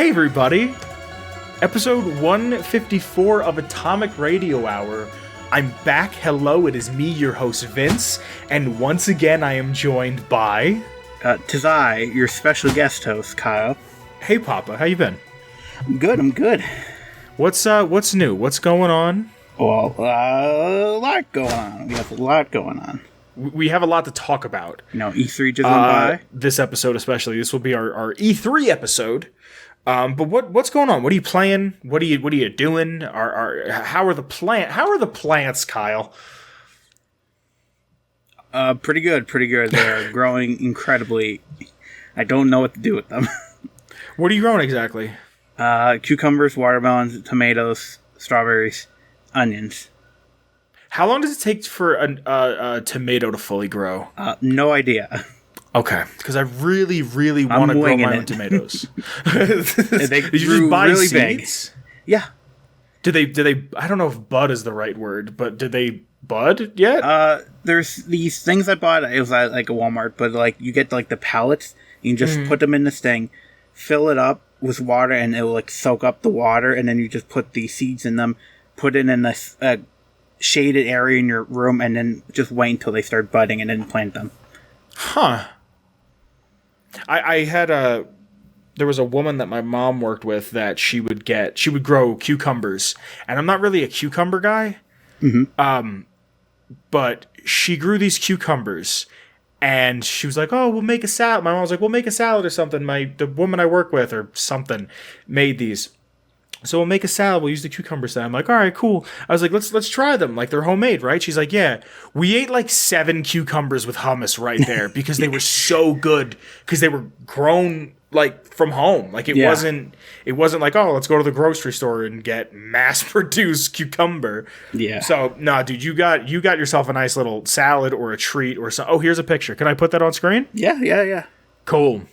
Hey everybody! Episode 154 of Atomic Radio Hour. I'm back. Hello, it is me, your host Vince, and once again I am joined by... 'Tis I, your special guest host, Kyle. Hey Poppa, how you been? I'm good. What's new? What's going on? Well, a lot going on. We have a lot going on. We have a lot to talk about. You know, E3 just went by. This episode especially. This will be our E3 episode. But what's going on? What are you playing? What are you doing? How are the plants, Kyle? Pretty good. They're growing incredibly. I don't know what to do with them. What are you growing exactly? Cucumbers, watermelons, tomatoes, strawberries, onions. How long does it take for a tomato to fully grow? No idea. Okay, because I really want to grow my own tomatoes. They Did you just buy really seeds? big. Yeah. Did they? I don't know if bud is the right word, but did they bud yet? There's these things I bought. It was at like a Walmart, but like you get like the pallets. You can just put them in this thing, fill it up with water, and it will like soak up the water, and then you just put the seeds in them, put it in this shaded area in your room, and then just wait until they start budding, and then plant them. Huh. I had there was a woman that my mom worked with that she would grow cucumbers, and I'm not really a cucumber guy. Mm-hmm. But she grew these cucumbers, and she was like, "Oh, we'll make a salad." My mom was like, "We'll make a salad or something." The woman I work with or something made these. So we'll make a salad. We'll use the cucumbers. I'm like, all right, cool. I was like, let's try them. Like they're homemade, right? She's like, yeah. We ate like 7 cucumbers with hummus right there because they were so good because they were grown like from home. Like it wasn't like, oh, let's go to the grocery store and get mass produced cucumber. Yeah. So nah, dude, you got yourself a nice little salad or a treat or something. Oh, here's a picture. Can I put that on screen? Yeah. Cool.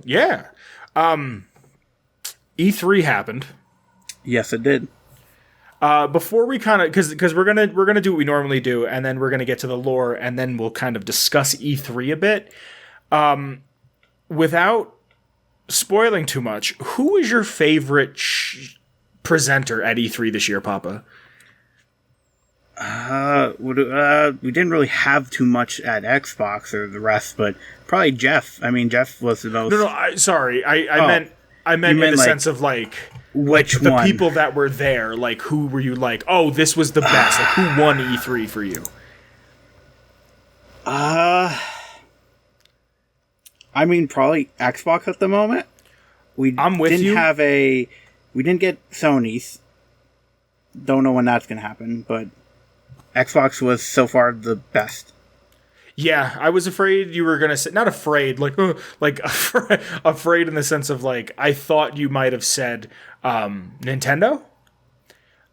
Yeah. E3 happened. Yes, it did. Before we kind of, because we're gonna do what we normally do, and then we're gonna get to the lore, and then we'll kind of discuss E3 a bit. Without spoiling too much, who is your favorite presenter at E3 this year, Poppa? We didn't really have too much at Xbox or the rest, but probably Jeff. I mean, Jeff was the most... No, I meant in the like, sense of, like... Which the one? people that were there, like, who were you like, oh, this was the best? Like, who won E3 for you? I mean, probably Xbox at the moment. I'm with you. We didn't get Sony's. Don't know when that's going to happen, but Xbox was so far the best. Yeah, I was afraid you were going to say... Not afraid, afraid in the sense of, like, I thought you might have said Nintendo.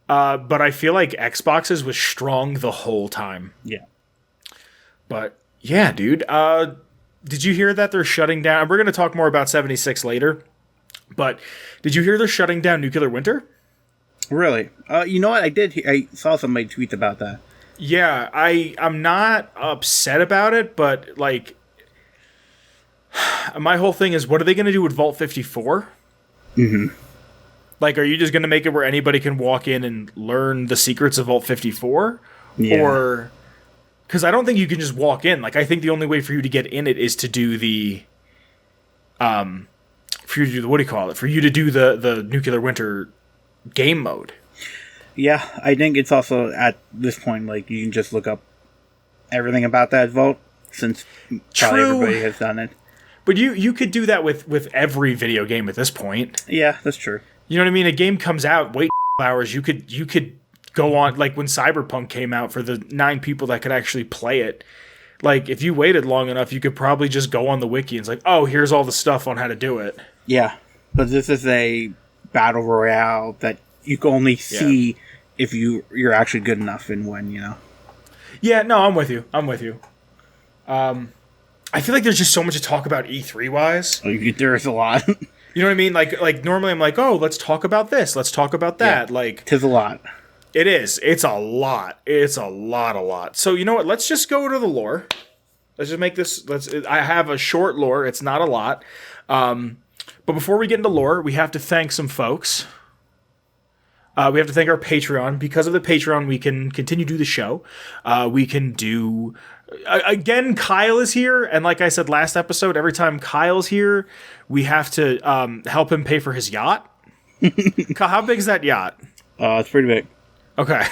But I feel like Xbox's was strong the whole time. Yeah. But, yeah, dude. Did you hear that they're shutting down... We're going to talk more about 76 later. But did you hear they're shutting down Nuclear Winter? Really? You know what? I saw somebody tweet about that. Yeah, I'm not upset about it, but, like, my whole thing is, what are they going to do with Vault 54? Mm-hmm. Like, are you just going to make it where anybody can walk in and learn the secrets of Vault 54? Yeah. Or, because I don't think you can just walk in. Like, I think the only way for you to get in it is to do the, for you to do the Nuclear Winter game mode. Yeah, I think it's also at this point, like, you can just look up everything about that vault, since probably everybody has done it. But you could do that with every video game at this point. Yeah, that's true. You know what I mean? A game comes out, wait hours, you could go on, like when Cyberpunk came out, for the 9 people that could actually play it. Like, if you waited long enough, you could probably just go on the wiki and it's like, oh, here's all the stuff on how to do it. Yeah, but this is a battle royale that you can only see if you're actually good enough and when, you know. Yeah, no, I'm with you. I feel like there's just so much to talk about E3 wise. There is a lot. You know what I mean? Like normally I'm like, oh, let's talk about this. Let's talk about that. Yeah, like, 'tis a lot. It is. It's a lot. It's a lot. So you know what? Let's just go to the lore. Let's just make this. I have a short lore. It's not a lot. But before we get into lore, we have to thank some folks. We have to thank our Patreon. Because of the Patreon, we can continue to do the show. We can do... Again, Kyle is here, and like I said last episode, every time Kyle's here, we have to help him pay for his yacht. Kyle, how big is that yacht? It's pretty big. Okay.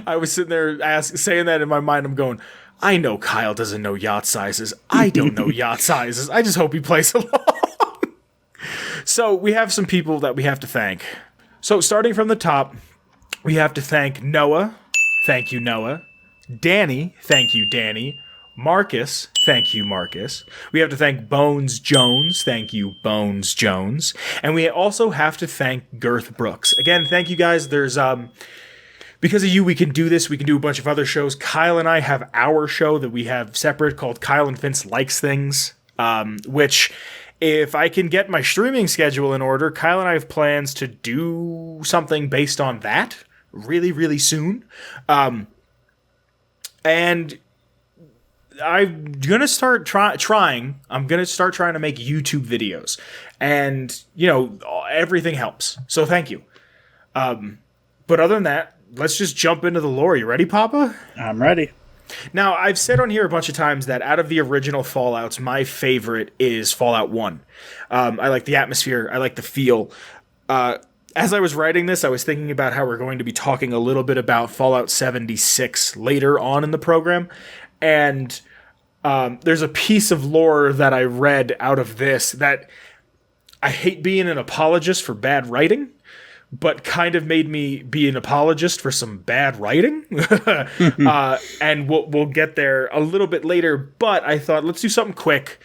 I was sitting there saying that in my mind. I'm going, I know Kyle doesn't know yacht sizes. I don't know yacht sizes. I just hope he plays along. So we have some people that we have to thank. So starting from the top, we have to thank Noah. Thank you, Noah. Danny. Thank you, Danny. Marcus. Thank you, Marcus. We have to thank Bones Jones. Thank you, Bones Jones. And we also have to thank Girth Brooks. Again, thank you guys. There's because of you, we can do this. We can do a bunch of other shows. Kyle and I have our show that we have separate called Kyle and Vince Likes Things, which if I can get my streaming schedule in order, Kyle and I have plans to do something based on that really, really soon. And I'm going to start trying. I'm going to start trying to make YouTube videos. And, everything helps. So thank you. But other than that, let's just jump into the lore. You ready, Poppa? I'm ready. Now, I've said on here a bunch of times that out of the original Fallouts, my favorite is Fallout 1. I like the atmosphere. I like the feel. As I was writing this, I was thinking about how we're going to be talking a little bit about Fallout 76 later on in the program. And there's a piece of lore that I read out of this that I hate being an apologist for bad writing, but kind of made me be an apologist for some bad writing. And we'll get there a little bit later, but I thought, let's do something quick.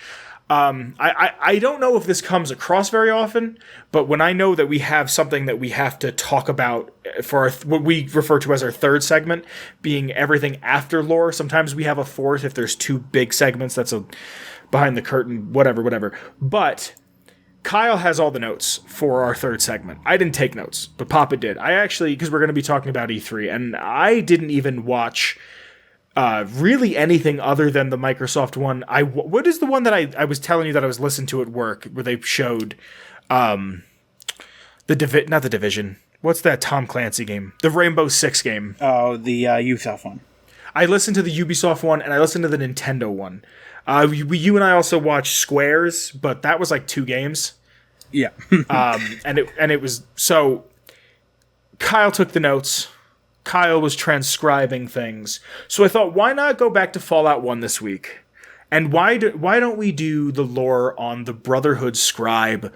I don't know if this comes across very often, but when I know that we have something that we have to talk about for what we refer to as our third segment, being everything after lore, sometimes we have a fourth if there's two big segments. That's a behind the curtain, whatever. But Kyle has all the notes for our third segment. I didn't take notes, but Poppa did. I actually, because we're going to be talking about E3, and I didn't even watch really anything other than the Microsoft one. What is the one that I was telling you that I was listening to at work where they showed not the Division. What's that Tom Clancy game? The Rainbow Six game. Oh, the UbiSoft one. I listened to the Ubisoft one and I listened to the Nintendo one. You and I also watched Squares, but that was like 2 games. Yeah. And it was so. Kyle took the notes. Kyle was transcribing things. So I thought, why not go back to Fallout 1 this week? And why don't we do the lore on the Brotherhood scribe,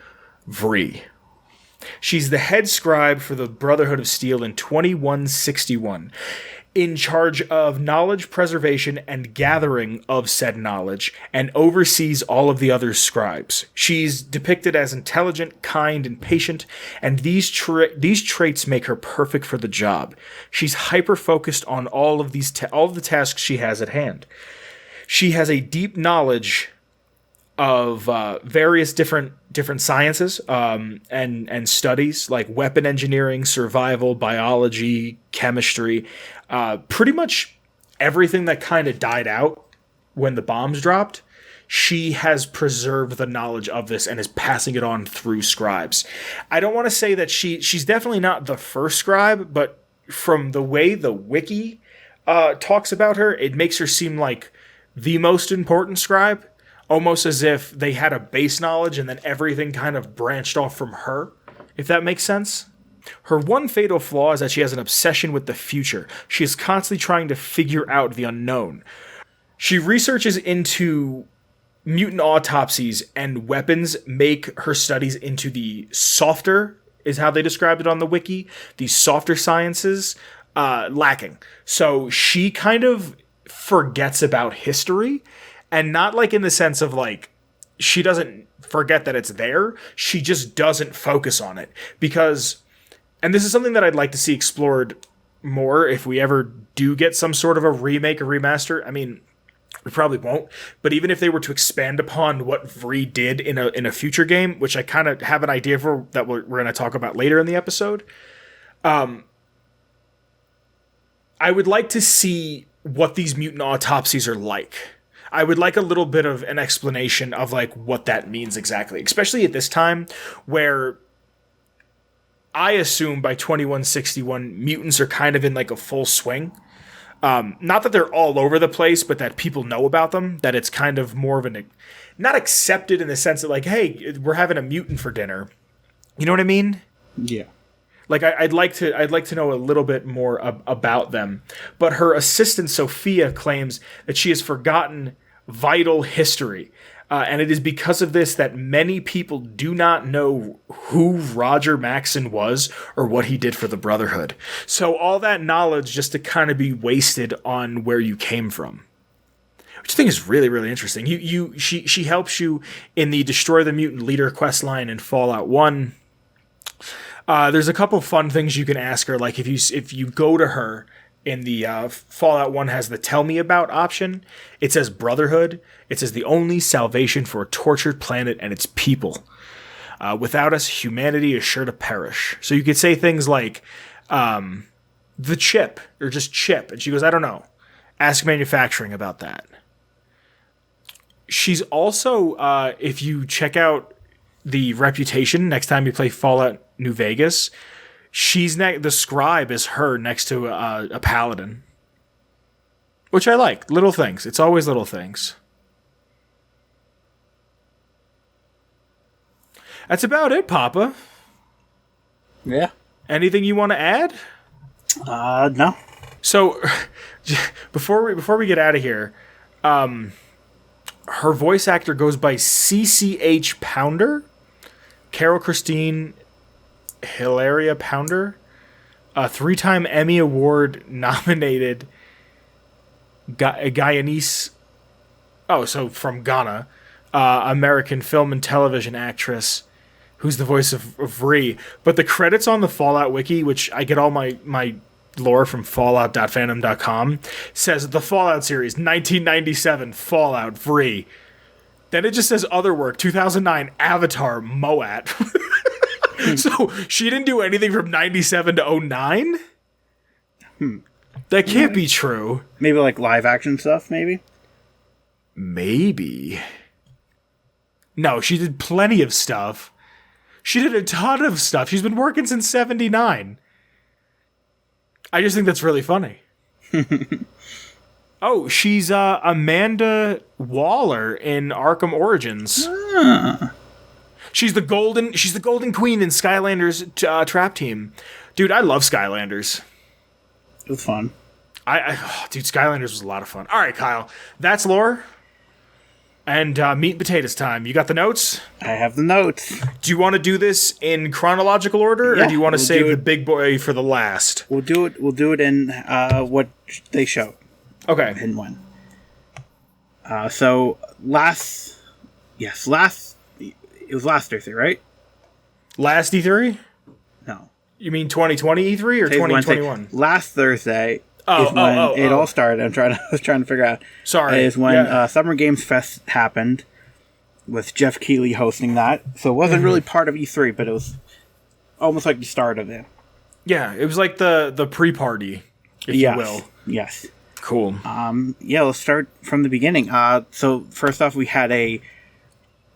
Vree? She's the head scribe for the Brotherhood of Steel in 2161, in charge of knowledge preservation and gathering of said knowledge, and oversees all of the other scribes. She's depicted as intelligent, kind, and patient, and these traits make her perfect for the job. She's hyper-focused on all of the tasks she has at hand. She has a deep knowledge of various different sciences and studies like weapon engineering, survival, biology, chemistry, pretty much everything that kind of died out when the bombs dropped. She has preserved the knowledge of this and is passing it on through scribes. I don't want to say that she's definitely not the first scribe, but from the way the wiki talks about her, it makes her seem like the most important scribe. Almost as if they had a base knowledge and then everything kind of branched off from her, if that makes sense. Her one fatal flaw is that she has an obsession with the future. She is constantly trying to figure out the unknown. She researches into mutant autopsies, and weapons make her studies into the softer, is how they described it on the wiki, the softer sciences, lacking. So she kind of forgets about history. And not like in the sense of like, she doesn't forget that it's there. She just doesn't focus on it. Because, and this is something that I'd like to see explored more if we ever do get some sort of a remake or remaster. I mean, we probably won't. But even if they were to expand upon what Vree did in a future game, which I kind of have an idea for that we're going to talk about later in the episode, I would like to see what these mutant autopsies are like. I would like a little bit of an explanation of like what that means exactly, especially at this time where I assume by 2161 mutants are kind of in like a full swing. Not that they're all over the place, but that people know about them, that it's kind of more of an, not accepted in the sense that like, hey, we're having a mutant for dinner. You know what I mean? Yeah. Like I'd like to know a little bit more about them. But her assistant Sophia claims that she has forgotten vital history. And it is because of this that many people do not know who Roger Maxson was or what he did for the Brotherhood. So all that knowledge just to kind of be wasted on where you came from. Which I think is really, really interesting. She helps you in the Destroy the Mutant Leader quest line in Fallout 1. There's a couple fun things you can ask her, like if you go to her in the Fallout 1 has the Tell Me About option. It says Brotherhood. It says the only salvation for a tortured planet and its people. Without us, humanity is sure to perish. So you could say things like the chip or just chip. And she goes, I don't know. Ask manufacturing about that. She's also, if you check out the reputation next time you play Fallout New Vegas, she's the scribe is her next to a paladin, which I like. Little things. It's always little things. That's about it, Poppa. Yeah. Anything you want to add? No. So, before we get out of here, her voice actor goes by CCH Pounder, Carol Christine Hilaria Pounder, a 3-time Emmy Award nominated Guyanese, so from Ghana, American film and television actress who's the voice of Ree. But the credits on the Fallout wiki, which I get all my lore from fallout.fandom.com, says the Fallout series 1997 Fallout Free. Then it just says other work 2009 Avatar Moat. So she didn't do anything from 97 to 09? That can't be true. Maybe like live action stuff, maybe? Maybe. No, she did plenty of stuff. She did a ton of stuff. She's been working since 79. I just think that's really funny. Oh, she's Amanda Waller in Arkham Origins. She's the golden queen in Skylanders Trap Team. Dude, I love Skylanders. It was fun. Dude, Skylanders was a lot of fun. All right, Kyle, that's lore. And meat and potatoes time. You got the notes? I have the notes. Do you want to do this in chronological order, or do you want to save the big boy for the last? We'll do it. We'll do it in what they showed. Okay. And when. So last. It was last Thursday, right? Last E3? No. You mean 2020 E3 or 2021? Last Thursday. Is when it all started. I was trying to figure out. Sorry. Is when Summer Games Fest happened, with Jeff Keighley hosting that. So it wasn't really part of E3, but it was almost like the start of it. Yeah, it was like the pre-party, if you will. Yes. Cool. Let's start from the beginning. So first off, we had a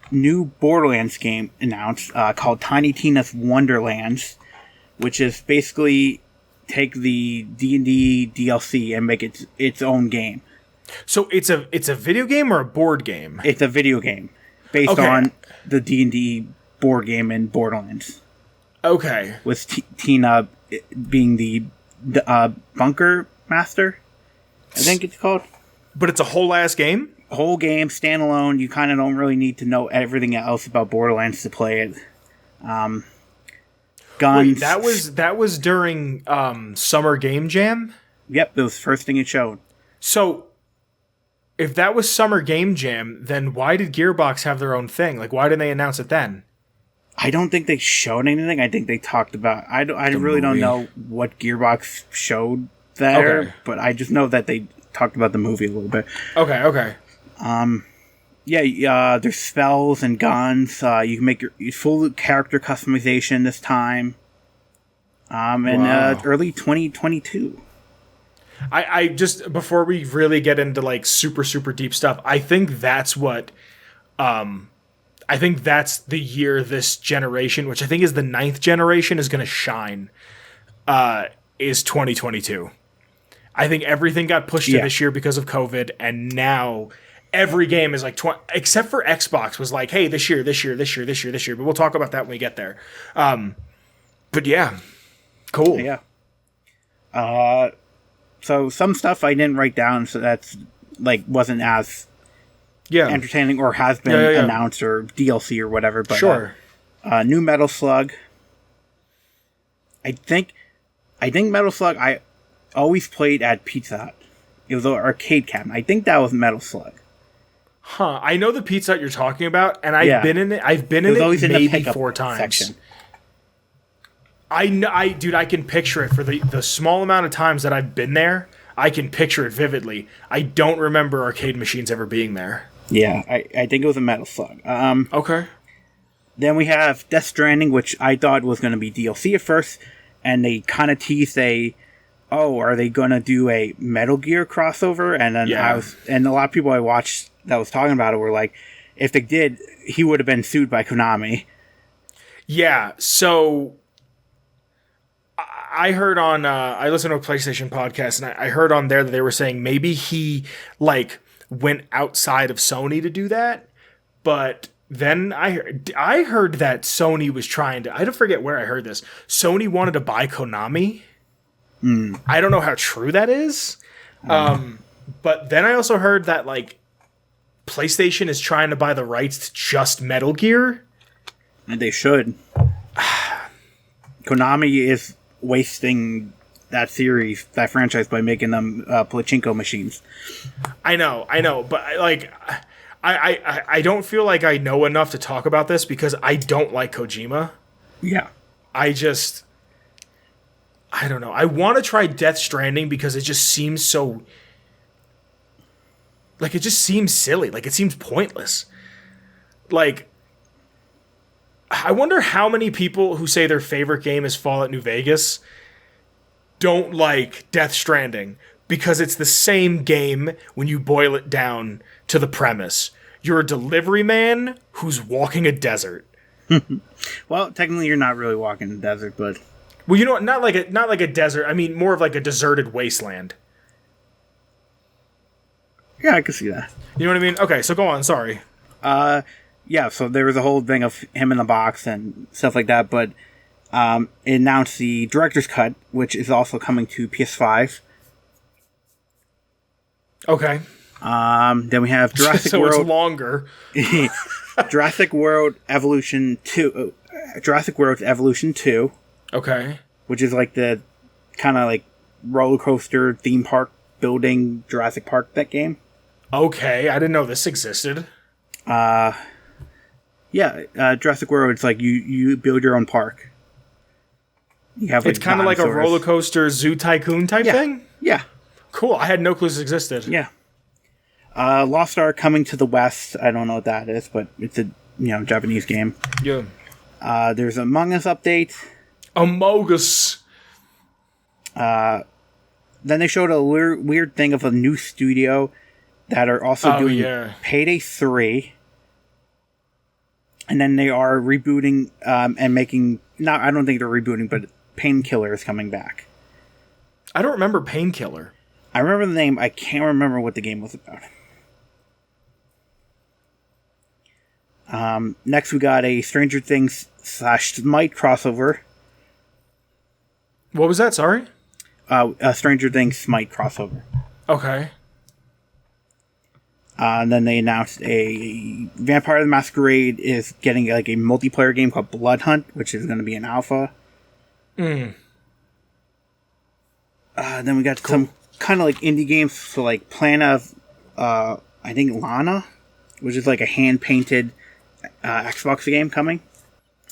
new Borderlands game announced called Tiny Tina's Wonderlands, which is basically take the D&D DLC and make it its own game. So it's a video game or a board game? It's a video game based on the D&D board game in Borderlands. Okay. With Tina being the bunker master, I think it's called. But it's a whole ass game? Whole game, standalone. You kind of don't really need to know everything else about Borderlands to play it. Guns. Wait, that was during Summer Game Jam? Yep, it was the first thing it showed. So, if that was Summer Game Jam, then why did Gearbox have their own thing? Like, why didn't they announce it then? I don't think they showed anything. I think they talked about... I really don't know what Gearbox showed there, but I just know that they talked about the movie a little bit. Okay. There's spells and guns. You can make your full character customization this time. Early 2022. I just, before we really get into like super, super deep stuff, I think that's what, I think that's the year this generation, which I think is the 9th generation, is going to shine, is 2022. I think everything got pushed to this year because of COVID, and now every game is like, except for Xbox was like, hey, this year, but we'll talk about that when we get there. But yeah, cool. Yeah. So some stuff I didn't write down, so that's like wasn't as entertaining or has been announced or DLC or whatever. But sure. New Metal Slug. I think Metal Slug I always played at Pizza Hut. It was an arcade cabinet. I think that was Metal Slug. Huh. I know the Pizza Hut you're talking about, and I've been in it. I've been in it maybe 4 times. Section. Dude, I can picture it for the small amount of times that I've been there. I can picture it vividly. I don't remember arcade machines ever being there. Yeah, I think it was a Metal Slug. Okay. Then we have Death Stranding, which I thought was going to be DLC at first, and they kind of teased are they going to do a Metal Gear crossover? And then and a lot of people I watched that was talking about it were like, if they did, he would have been sued by Konami. Yeah, so I heard on, I listened to a PlayStation podcast, and I heard on there that they were saying maybe he, like, went outside of Sony to do that, but then I heard that Sony was trying to, I don't forget where I heard this, Sony wanted to buy Konami. I don't know how true that is, but then I also heard that, like, PlayStation is trying to buy the rights to just Metal Gear. And they should. Konami is wasting that series, that franchise, by making them pachinko machines. I know, but I don't feel like I know enough to talk about this because I don't like Kojima. Yeah. I don't know. I want to try Death Stranding because it just seems so... Like, it just seems silly. Like, it seems pointless. Like, I wonder how many people who say their favorite game is Fallout New Vegas don't like Death Stranding because it's the same game when you boil it down to the premise. You're a delivery man who's walking a desert. Well, technically you're not really walking the desert, but... Well, you know what? Not like a desert. I mean, more of like a deserted wasteland. Yeah, I can see that. You know what I mean? Okay, so go on. Sorry. Yeah, so there was a whole thing of him in the box and stuff like that, but it announced the director's cut, which is also coming to PS5. Okay. Then we have Jurassic so World. It's longer. Jurassic World Evolution 2. Jurassic World Evolution 2. Okay. Which is like the kind of like roller coaster theme park building Jurassic Park, that game. Okay, I didn't know this existed. Jurassic World, it's like you build your own park. You have, like, it's kind of like a roller coaster Zoo Tycoon type thing? Yeah. Cool, I had no clue this existed. Yeah. Lost Ark Coming to the West. I don't know what that is, but it's a Japanese game. Yeah. There's Among Us update. Among Us. Then they showed a weird thing of a new studio that are also doing Payday 3. And then they are rebooting and making... I don't think they're rebooting, but Painkiller is coming back. I don't remember Painkiller. I remember the name. I can't remember what the game was about. Next, we got a Stranger Things / Smite crossover. What was that? Sorry? A Stranger Things Smite crossover. Okay. And then they announced a Vampire the Masquerade is getting like a multiplayer game called Blood Hunt, which is going to be an alpha. Then we got some kind of like indie games, so like Plan of, I think Lana, which is like a hand-painted Xbox game coming.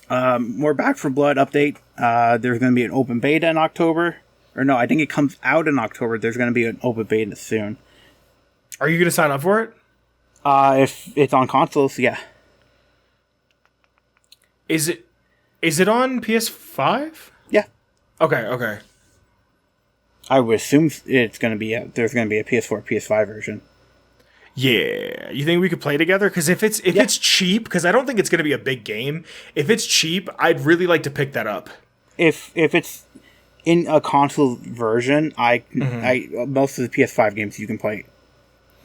More Back 4 Blood update. There's going to be an open beta in October. Or no, I think it comes out in October. There's going to be an open beta soon. Are you going to sign up for it? If it's on consoles, yeah. Is it on PS5? Yeah. Okay. I would assume there's going to be a PS4, PS5 version. Yeah, you think we could play together? Because if it's cheap, because I don't think it's going to be a big game. If it's cheap, I'd really like to pick that up. If it's in a console version, I most of the PS5 games you can play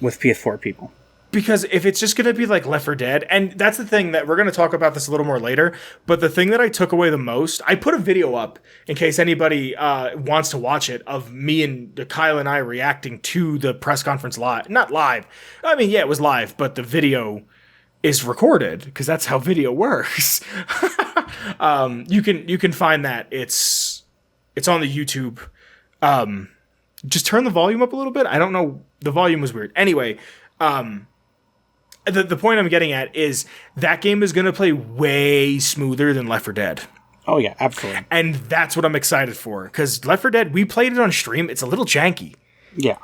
with PS4 people. Because if it's just going to be like Left 4 Dead, and that's the thing that we're going to talk about this a little more later, but the thing that I took away the most, I put a video up in case anybody wants to watch it, of me and Kyle and I reacting to the press conference live. Not live. I mean, yeah, it was live, but the video is recorded because that's how video works. You can find that. It's on the YouTube. Just turn the volume up a little bit. I don't know. The volume was weird. Anyway, the point I'm getting at is that game is going to play way smoother than Left 4 Dead. Oh, yeah, absolutely. And that's what I'm excited for. Because Left 4 Dead, we played it on stream. It's a little janky. Yeah.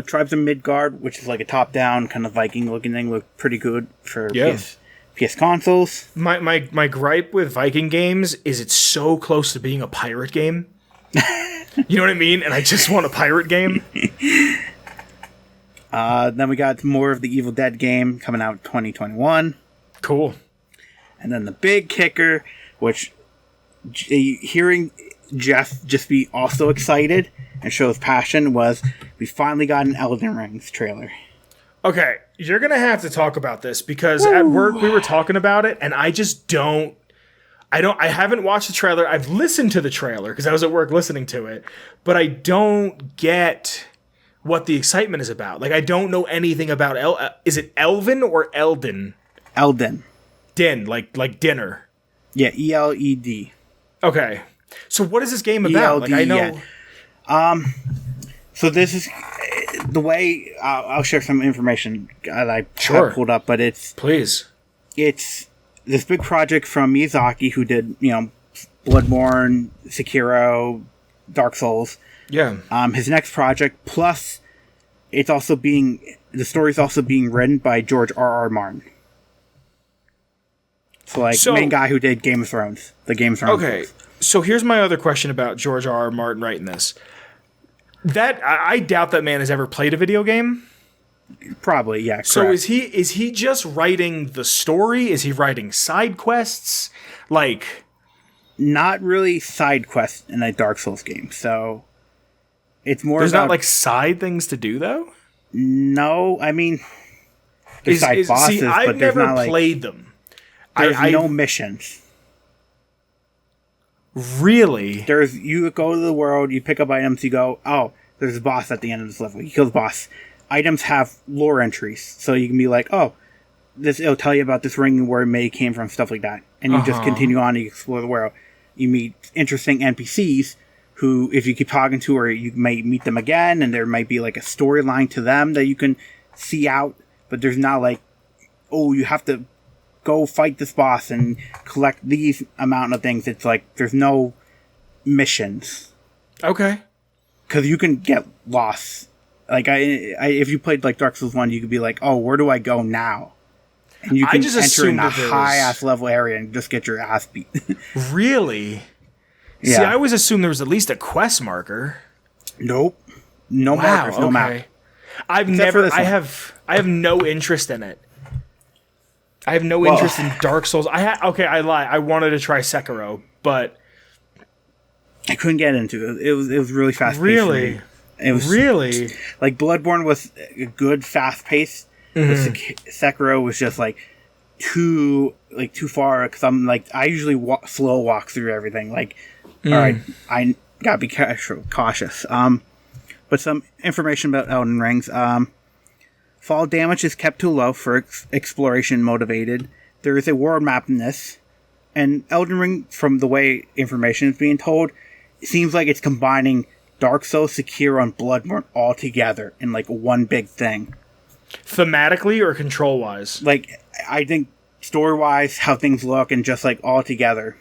Tribes of Midgard, which is like a top-down kind of Viking-looking thing, looked pretty good for PS consoles. My gripe with Viking games is it's so close to being a pirate game. You know what I mean? And I just want a pirate game. Then we got more of the Evil Dead game coming out in 2021. Cool. And then the big kicker, which hearing Jeff just be also excited and show his passion, was we finally got an Elden Rings trailer. Okay, you're going to have to talk about this because at work we were talking about it and I just don't. I haven't watched the trailer. I've listened to the trailer because I was at work listening to it, but I don't get what the excitement is about. Like, I don't know anything about is it Elven or Elden? Elden. Din, like dinner. Yeah, ELED. Okay. So what is this game about? Like, I know. Yeah. So this is the way I'll share some information that I have pulled up, but it's this big project from Miyazaki, who did, Bloodborne, Sekiro, Dark Souls. Yeah. His next project, plus the story's also being written by George R.R. Martin. So, main guy who did Game of Thrones, the Game of Thrones. Okay. Books. So here's my other question about George R.R. Martin writing this. That I doubt that man has ever played a video game. Probably, yeah. Correct. So is he just writing the story? Is he writing side quests? Like, not really side quests in a Dark Souls game. So it's more. There's not like side things to do though. No, I mean, there's side bosses. See, I've but there's never not, played them. There's no missions. Really? You go to the world, you pick up items, you go, oh, there's a boss at the end of this level. You kill the boss. Items have lore entries, so you can be like, oh, it'll tell you about this ring and where it may came from, stuff like that. And you just continue on and you explore the world. You meet interesting NPCs who, if you keep talking to, or you may meet them again, and there might be like a storyline to them that you can see out, but there's not like, oh, you have to go fight this boss and collect these amount of things. It's like, there's no missions. Okay. Because you can get lost. Like, if you played like Dark Souls 1, you could be like, oh, where do I go now? And you can enter in a high-ass level area and just get your ass beat. Really? Yeah. See, I always assumed there was at least a quest marker. Nope. No markers, no map. I have no interest in it. I have no interest in Dark Souls. I lie. I wanted to try Sekiro, but I couldn't get into it. It was really fast paced. Really? It was really like Bloodborne was a good fast pace. Sekiro was just like too far, because I'm like, I usually slow walk through everything. Like, all right, I gotta be cautious. But some information about Elden Rings. Fall damage is kept too low for exploration motivated. There is a world map in this, and Elden Ring, from the way information is being told, it seems like it's combining Dark Souls, Sekiro, and Bloodborne all together in like one big thing. Thematically or control-wise? Like, I think story-wise, how things look, and just like all together.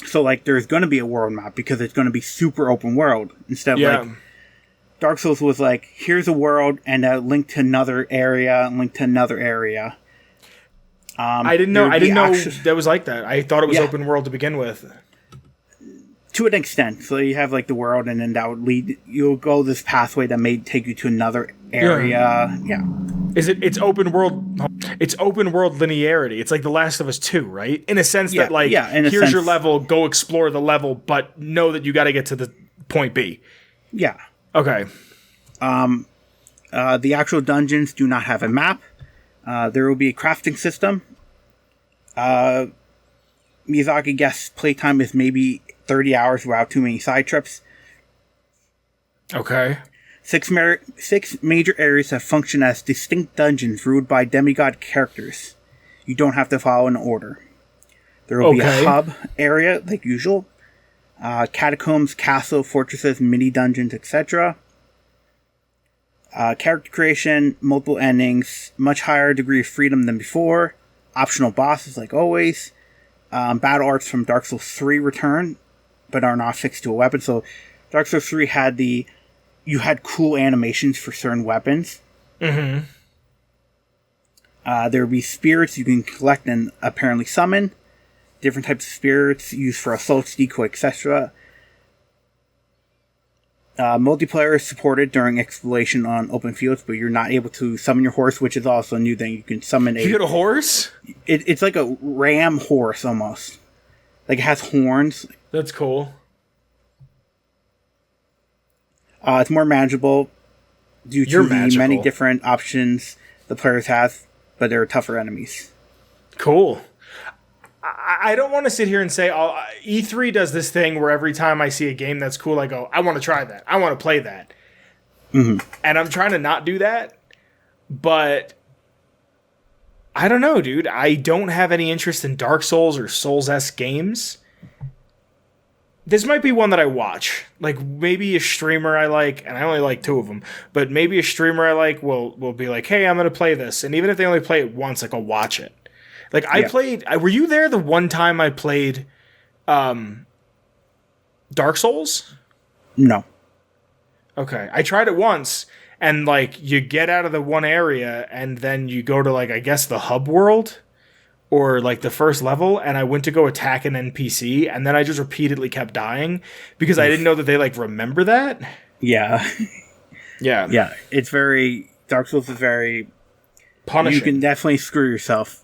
So like, there's going to be a world map because it's going to be super open world instead of like Dark Souls was like, here's a world and a link to another area and link to another area. I didn't know that was like that. I thought it was open world to begin with. To an extent. So you have like the world, and then that would lead, you'll go this pathway that may take you to another area. Yeah. It's open world? It's open world linearity. It's like The Last of Us 2, right? In a sense that like, here's your level, go explore the level, but know that you got to get to the point B. Yeah. Okay. The actual dungeons do not have a map. There will be a crafting system. Miyazaki guessed playtime is maybe 30 hours without too many side trips. Okay. 6 major areas that function as distinct dungeons ruled by demigod characters. You don't have to follow an order. There will be a hub area, like usual. Catacombs, castle, fortresses, mini dungeons, etc. Character creation, multiple endings, much higher degree of freedom than before. Optional bosses, like always. Battle arts from Dark Souls 3 return, but are not fixed to a weapon. So Dark Souls 3 had you had cool animations for certain weapons. Mm-hmm. There will be spirits you can collect and apparently summon. Different types of spirits used for assaults, decoy, etc. Multiplayer is supported during exploration on open fields, but you're not able to summon your horse, which is also a new thing. You can summon You get a horse? It's like a ram horse, almost. Like, it has horns. That's cool. It's more manageable due to the many different options the players have, but they're tougher enemies. Cool. I don't want to sit here and say E3 does this thing where every time I see a game that's cool, I go, I want to try that. I want to play that. Mm-hmm. And I'm trying to not do that, but I don't know, dude. I don't have any interest in Dark Souls or Souls-esque games. This might be one that I watch. Like, maybe a streamer I like, and I only like 2 of them, but maybe a streamer I like will be like, hey, I'm going to play this. And even if they only play it once, like, I'll watch it. Like, I played... Were you there the one time I played Dark Souls? No. Okay. I tried it once, and, like, you get out of the one area, and then you go to, like, I guess the hub world? Or, like, the first level, and I went to go attack an NPC, and then I just repeatedly kept dying, because I didn't know that they, like, remember that. Yeah. Yeah. Yeah. It's very... Dark Souls is very... punishing. You can definitely screw yourself.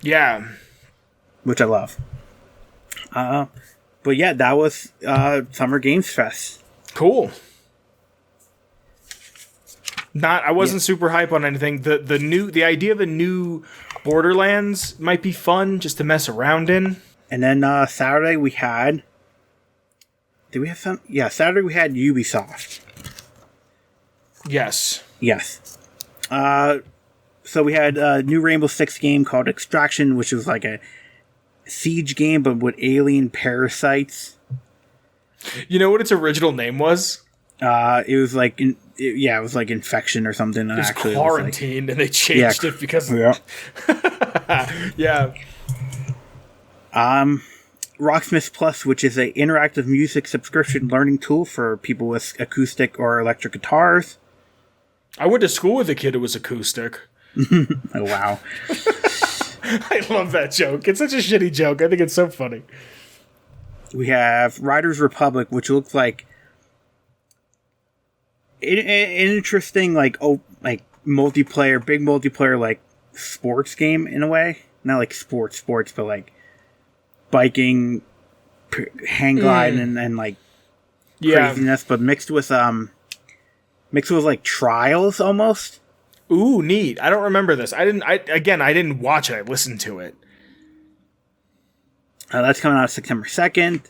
Yeah. Which I love. But yeah, that was Summer Games Fest. Cool. I wasn't super hype on anything. The idea of a new Borderlands might be fun just to mess around in. And then Saturday we had... Did we have some? Yeah, Saturday we had Ubisoft. Yes. Yes. So we had a new Rainbow Six game called Extraction, which was like a siege game, but with alien parasites. You know what its original name was? It was like... it was like Infection or something. It was Quarantine, and they changed it because... Yeah. Yeah. Rocksmith Plus, which is an interactive music subscription learning tool for people with acoustic or electric guitars. I went to school with a kid who was acoustic. Oh, wow. I love that joke. It's such a shitty joke. I think it's so funny. We have Riders Republic, which looks like an interesting, like multiplayer, big multiplayer, like sports game in a way. Not like sports, but like biking, hang glide, and like craziness, but mixed with like trials almost. Ooh, neat. I don't remember this. I didn't watch it. I listened to it. That's coming out September 2nd.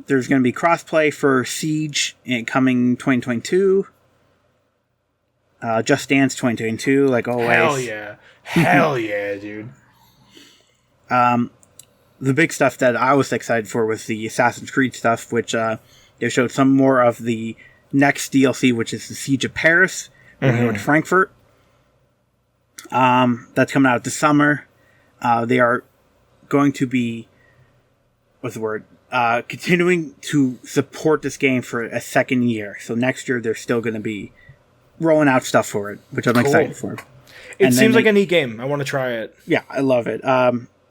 There's going to be crossplay for Siege coming 2022. Just Dance 2022, like always. Hell yeah. Hell yeah, dude. The big stuff that I was excited for was the Assassin's Creed stuff, which they showed some more of the next DLC, which is the Siege of Paris. We're going to Frankfurt. That's coming out this summer. They are going to be, continuing to support this game for a second year. So next year they're still going to be rolling out stuff for it, which I'm excited for. It seems like a neat game. I want to try it. Yeah, I love it.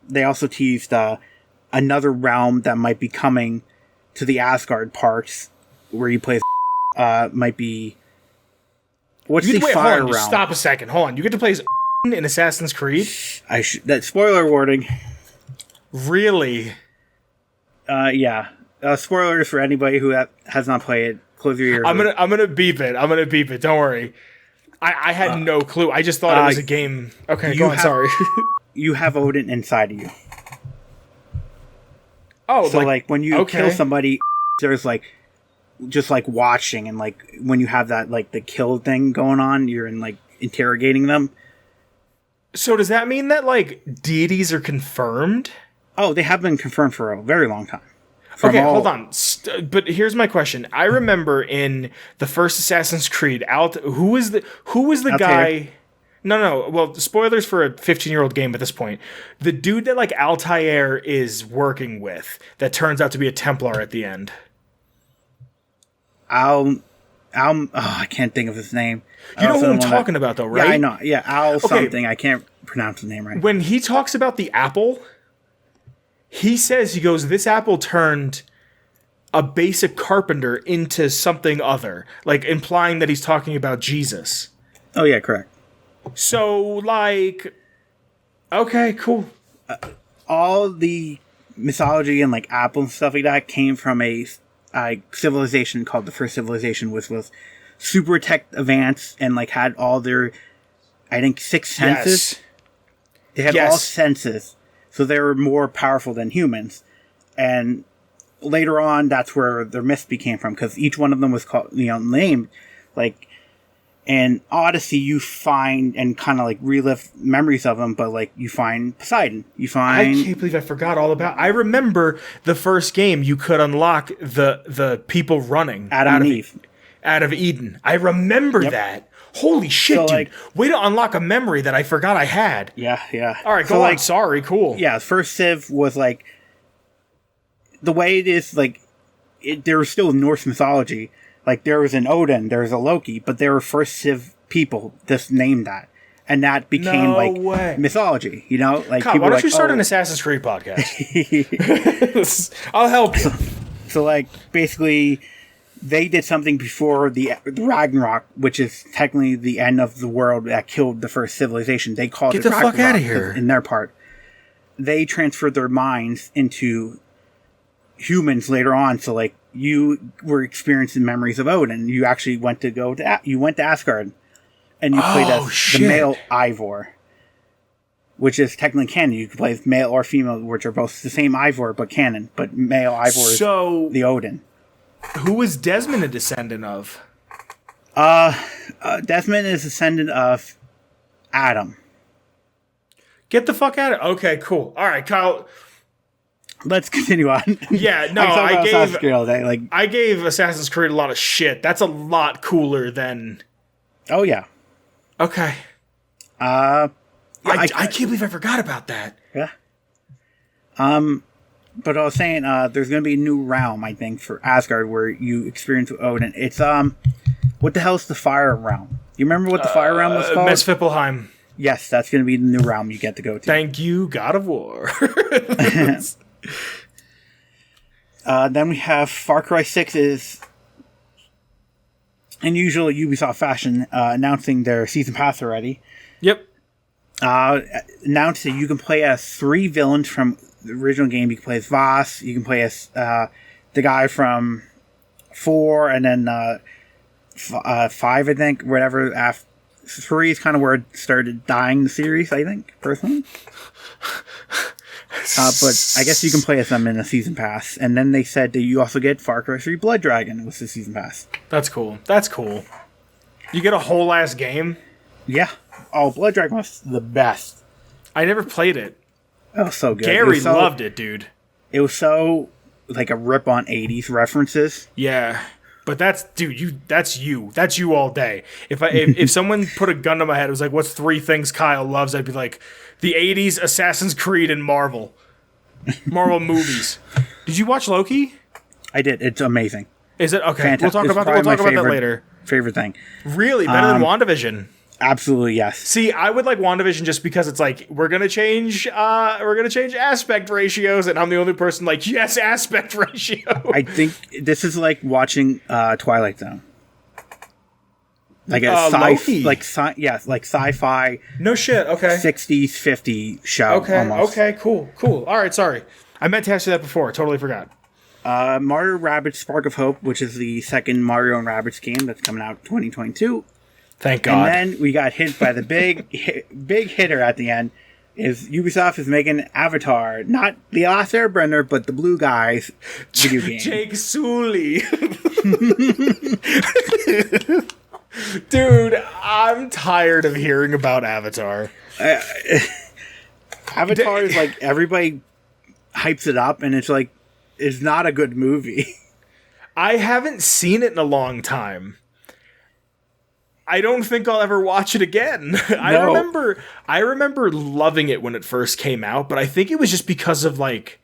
They also teased another realm that might be coming to the Asgard parts, where you play. Might be. What's the fire realm? Stop a second. Hold on. You get to play as in Assassin's Creed? That spoiler warning. Really? Yeah. Spoilers for anybody who has not played it. Close your ears. I'm gonna beep it. Don't worry. I had no clue. I just thought it was a game. Okay, go on. Sorry. You have Odin inside of you. Oh, so like when you kill somebody, there's like just like watching, and like when you have that like the kill thing going on, you're in like interrogating them. So does that mean that like deities are confirmed? Oh, they have been confirmed for a very long time. Hold on. But here's my question. I remember in the first Assassin's Creed, who was the guy? No. Well, spoilers for a 15-year-old game at this point. The dude that like Altair is working with that turns out to be a Templar at the end. I can't think of his name. You know who I'm talking about, though, right? Yeah, I know. Yeah, Al something. I can't pronounce his name right. When he talks about the apple, he goes, this apple turned a basic carpenter into something other, like implying that he's talking about Jesus. Oh, yeah, correct. So, like, okay, cool. All the mythology and, like, apple and stuff like that came from a civilization called the First Civilization, which was super tech advanced and, like, had all their, I think, 6 senses. Yes. They had all senses. So they were more powerful than humans. And later on, that's where their myths became from, because each one of them was called, named, like, in Odyssey, you find and kind of like relive memories of them, but like you find Poseidon. I can't believe I forgot all about. I remember the first game you could unlock the people running Adam and Eve out of Eden. I remember that. Holy shit, so, dude! Like, way to unlock a memory that I forgot I had. Yeah. All right, go on. Sorry, cool. Yeah, first Civ was like the way it is. Like there was still Norse mythology. Like, there was an Odin, there was a Loki, but there were first Civ people just named that. And that became, mythology, Like, Kyle, why don't you start an Assassin's Creed podcast? I'll help you. So, like, basically, they did something before the Ragnarok, which is technically the end of the world that killed the first civilization. They called it Ragnarok. Get the fuck out of here. In their part. They transferred their minds into humans later on, so, like, you were experiencing memories of Odin. You actually went to Asgard, and you played as the male Ivor, which is technically canon. You can play as male or female, which are both the same Ivor, but canon. But male Ivor is the Odin. Who is Desmond a descendant of? Desmond is a descendant of Adam. Get the fuck out of it. Okay, cool. All right, Kyle. Let's continue on. Yeah, no, I gave Assassin's Creed a lot of shit. That's a lot cooler than... Oh, yeah. Okay. I can't believe I forgot about that. Yeah. But I was saying, there's going to be a new realm, I think, for Asgard where you experience Odin. It's, what the hell is the Fire Realm? You remember what the Fire Realm was called? Mesfipelheim. Yes, that's going to be the new realm you get to go to. Thank you, God of War. Then we have Far Cry 6 is, in usual Ubisoft fashion, announcing their season pass already. Yep. Announced that you can play as 3 villains from the original game. You can play as Voss, you can play as the guy from 4, and then 5, I think, whatever. After 3 is kind of where it started dying the series, I think, personally. But I guess you can play as them in a season pass. And then they said that you also get Far Cry 3 Blood Dragon with the season pass. That's cool. You get a whole ass game? Yeah. Oh, Blood Dragon was the best. I never played it. Oh, so good. Gary loved it, dude. It was so, like, a rip on 80s references. Yeah. But that's you all day. If someone put a gun to my head, it was like, what's 3 things Kyle loves? I'd be like, the 80s, Assassin's Creed, and Marvel movies. Did you watch Loki? I did. It's amazing. Is it? Okay. We'll talk about that later. Favorite thing. Really? Better than WandaVision? Absolutely, yes. See, I would like WandaVision just because it's like we're gonna change aspect ratios, and I'm the only person like yes, aspect ratio. I think this is like watching Twilight Zone, like a Loki. like sci-fi. No shit. Okay. 60s, 50 show. Okay. Almost. Okay. Cool. All right. Sorry, I meant to ask you that before. Totally forgot. Mario Rabbids Spark of Hope, which is the second Mario and Rabbids game that's coming out 2022. Thank God. And then we got hit by the big hitter at the end. Is Ubisoft is making Avatar, not the Last Airbender, but the Blue Guys video game. Jake Sully. Dude, I'm tired of hearing about Avatar. Avatar is like everybody hypes it up, and it's like it's not a good movie. I haven't seen it in a long time. I don't think I'll ever watch it again. No. I remember loving it when it first came out, but I think it was just because of like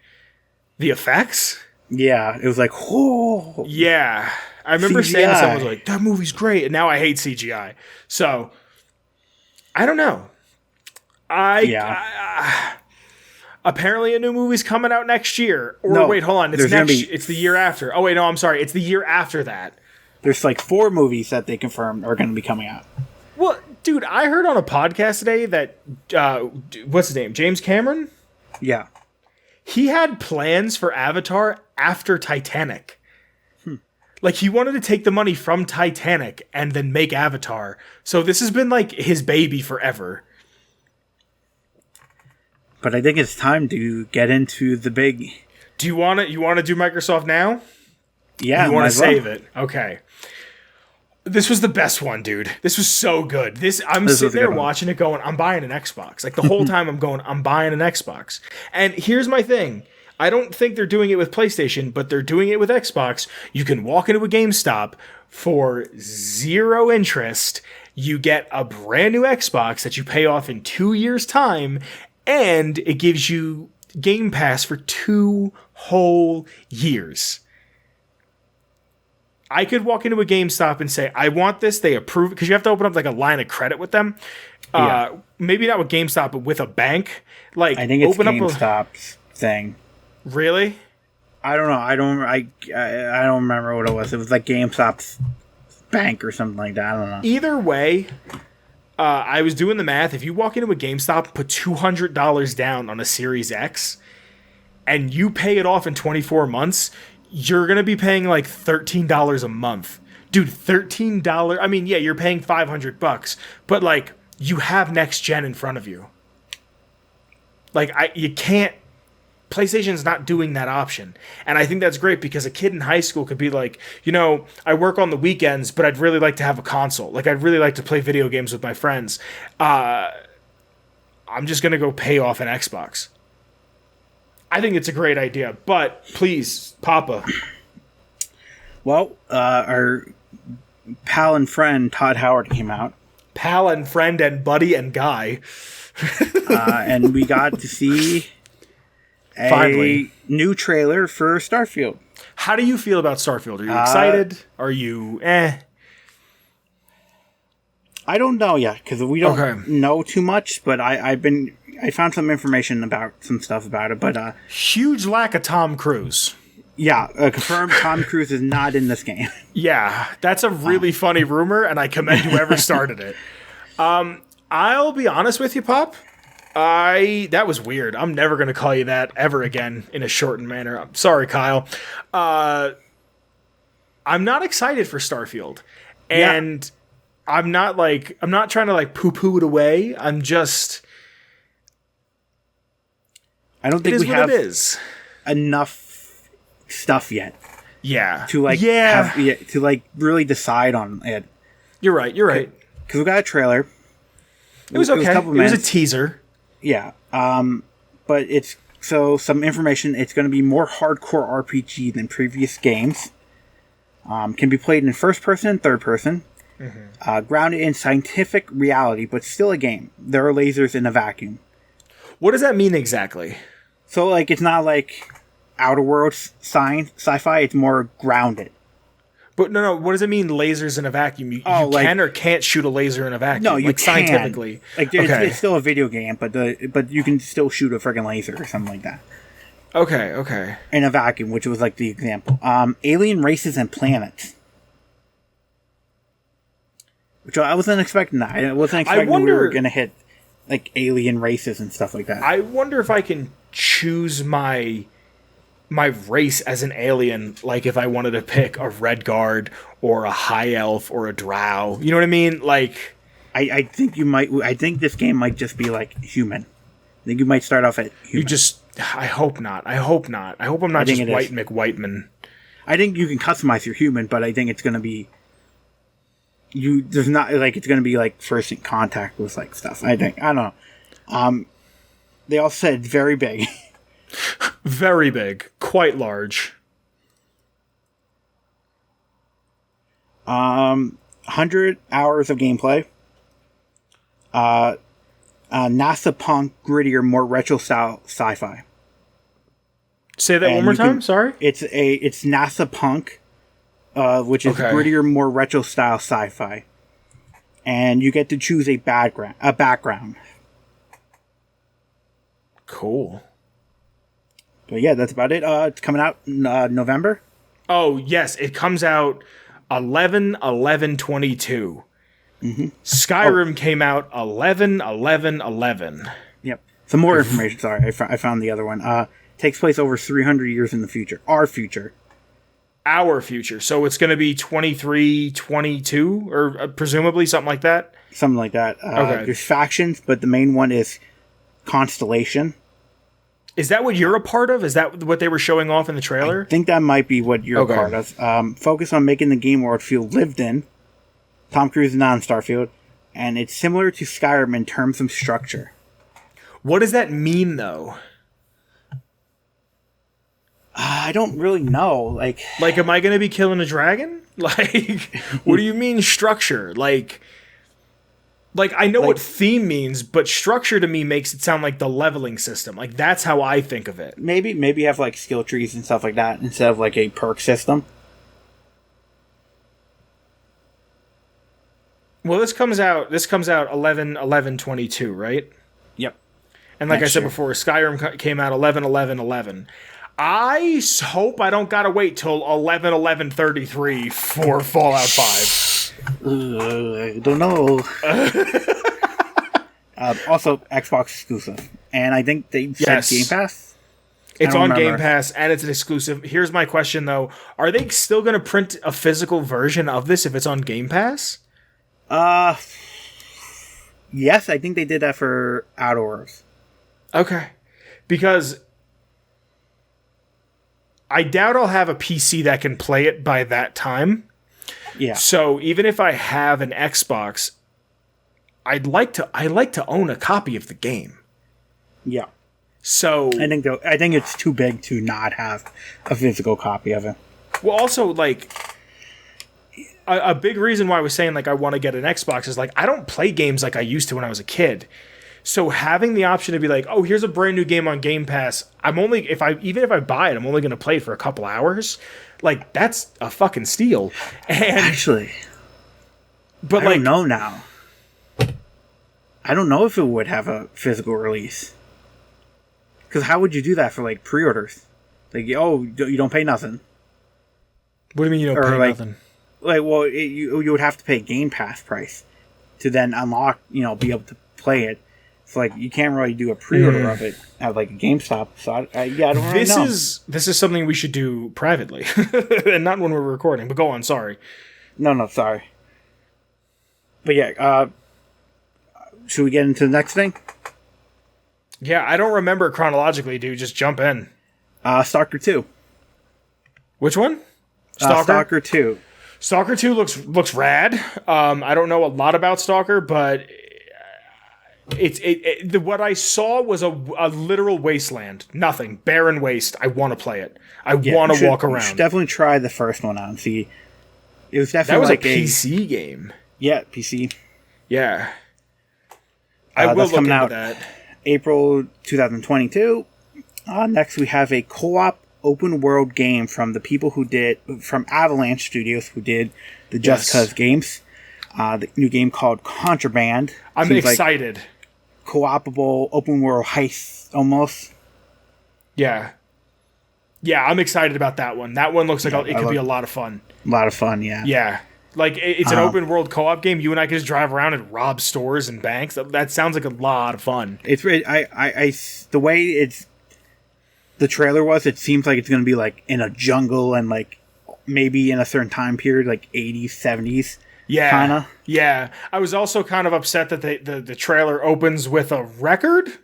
the effects. Yeah, it was like, whoa. Yeah. I remember CGI. saying to someone like, that movie's great, and now I hate CGI. So I don't know. Apparently a new movie's coming out next year. Or No, wait, hold on. there's gonna be- It's the year after. Oh wait, no, I'm sorry. It's the year after that. There's like 4 movies that they confirmed are going to be coming out. Well, dude, I heard on a podcast today that what's his name? James Cameron? Yeah. He had plans for Avatar after Titanic. Like he wanted to take the money from Titanic and then make Avatar. So this has been like his baby forever. But I think it's time to get into the big... Do you want to do Microsoft now? Yeah, You want to might as well. save it? Okay. This was the best one, dude. This was so good. I'm This was sitting a there good one. watching it going, I'm buying an Xbox. Like the whole time I'm going, I'm buying an Xbox. And here's my thing. I don't think they're doing it with PlayStation, but they're doing it with Xbox. You can walk into a GameStop for 0 interest. You get a brand new Xbox that you pay off in 2 years' time, and it gives you Game Pass for 2 whole years. I could walk into a GameStop and say, I want this. They approve it because you have to open up like a line of credit with them. Yeah. Maybe not with GameStop, but with a bank. Like I think it's open GameStop's thing. Really? I don't know. I don't remember what it was. It was like GameStop's bank or something like that. I don't know. Either way, I was doing the math. If you walk into a GameStop, put $200 down on a Series X, and you pay it off in 24 months, you're going to be paying like $13 a month. Dude, $13. I mean, yeah, you're paying $500, but like you have next gen in front of you. Like you can't, PlayStation's not doing that option. And I think that's great because a kid in high school could be like, I work on the weekends, but I'd really like to have a console. Like I'd really like to play video games with my friends. I'm just going to go pay off an Xbox. I think it's a great idea, but please, Poppa. Well, our pal and friend Todd Howard came out. Pal and friend and buddy and guy. And we got to see a Finally. new trailer for Starfield. How do you feel about Starfield? Are you excited? Are you I don't know yet because we don't Okay. know too much, but I found some information about some stuff about it. But Huge lack of Tom Cruise. yeah, confirmed Tom Cruise is not in this game. Yeah, that's a really funny rumor, and I commend whoever started it. I'll be honest with you, Pop. That was weird. I'm never going to call you that ever again in a shortened manner. I'm sorry, Kyle. I'm not excited for Starfield. And I'm not trying to like poo-poo it away. I'm just... I don't think It is we what have it is. enough stuff yet Yeah. to like to like really decide on it. You're right. Because we got a trailer. It was okay. It was a teaser. Yeah. But it's some information. It's going to be more hardcore RPG than previous games. Can be played in first person and third person. Mm-hmm. Grounded in scientific reality, but still a game. There are lasers in a vacuum. What does that mean exactly? So like it's not like outer world science sci-fi. It's more grounded. But no. What does it mean, lasers in a vacuum? You like, can or can't shoot a laser in a vacuum? No, you like, can. Scientifically. Like, it's still a video game, but you can still shoot a friggin' laser or something like that. Okay. In a vacuum, which was like the example. Alien races and planets. Which I wasn't expecting that. I wasn't expecting we were going to hit like alien races and stuff like that. I wonder if I can choose my race as an alien, like if I wanted to pick a red guard or a high elf or a drow. You know what I mean? Like, I think you might. I think this game might just be like human. I think you might start off at human. I hope not. I hope I'm not just White McWhiteman. I think you can customize your human, but I think it's going to be there's not like it's going to be like first in contact with like stuff. I don't know. They all said very big. Very big, quite large. 100 hours of gameplay. NASA punk, grittier, more retro style sci-fi. Say that one more time. Sorry. It's NASA punk, which is grittier, more retro style sci-fi, and you get to choose a background. Cool. But yeah, that's about it. It's coming out in November. Oh yes, it comes out 11/11/22. Mm-hmm. Skyrim came out 11/11/11. Yep. Some more information. Sorry, I found the other one. Takes place over 300 years in the future. Our future. So it's going to be 23/22, or presumably something like that. Something like that. There's factions, but the main one is Constellation. Is that what you're a part of? Is that what they were showing off in the trailer? I think that might be what you're a part of. Focus on making the game world feel lived in. Tom Cruise is not in Starfield. And it's similar to Skyrim in terms of structure. What does that mean, though? I don't really know. Like, am I going to be killing a dragon? Like, what do you mean structure? Like, I know what theme means, but structure to me makes it sound like the leveling system. Like, that's how I think of it. Maybe have, like, skill trees and stuff like that instead of, like, a perk system. Well, this comes out 11/11/22, right? Yep. And like I said before, Skyrim came out 11/11/11. I hope I don't gotta wait till 11/11/33 for Fallout 5. I don't know. Also, Xbox exclusive. And I think they said Game Pass? It's on Game Pass, and it's an exclusive. Here's my question, though. Are they still going to print a physical version of this if it's on Game Pass? Yes, I think they did that for Outdoors. Okay. Because I doubt I'll have a PC that can play it by that time. Yeah. So even if I have an Xbox, I'd like to own a copy of the game. Yeah. So I think it's too big to not have a physical copy of it. Well, also, like, a big reason why I was saying, like, I want to get an Xbox is, like, I don't play games like I used to when I was a kid. So having the option to be like, oh, here's a brand new game on Game Pass, even if I buy it, I'm only going to play it for a couple hours. Like, that's a fucking steal. And actually, but I don't know now. I don't know if it would have a physical release. Because how would you do that for, like, pre-orders? Like, oh, you don't pay nothing. What do you mean you don't pay nothing? Like, well, you would have to pay Game Pass price to then unlock, be able to play it. So, like, you can't really do a pre-order of it at, like, a GameStop. So, I don't really know. This is something we should do privately. And not when we're recording. But go on, sorry. No, sorry. But, yeah, should we get into the next thing? Yeah, I don't remember chronologically, dude. Just jump in. Stalker 2. Which one? Stalker 2. Stalker 2 looks rad. I don't know a lot about Stalker, but what I saw was a literal wasteland. Nothing. Barren waste. I want to play it. I want to walk around. You should definitely try the first one out and see. It was definitely that was a PC game. Yeah, PC. Yeah. I will look into that. April 2022. Next, we have a co-op open world game from the people from Avalanche Studios, who did the Just Cause games. The new game called Contraband. I'm excited. Like co-opable open world heist almost. Yeah. Yeah, I'm excited about that one. That one looks like it could be a lot of fun. A lot of fun, yeah. Yeah. Like, it's an open world co-op game. You and I can just drive around and rob stores and banks. That sounds like a lot of fun. It's really, the way the trailer was, it seems like it's going to be like in a jungle and like maybe in a certain time period, like 80s, 70s. Yeah. Kinda. Yeah. I was also kind of upset that the trailer opens with a record.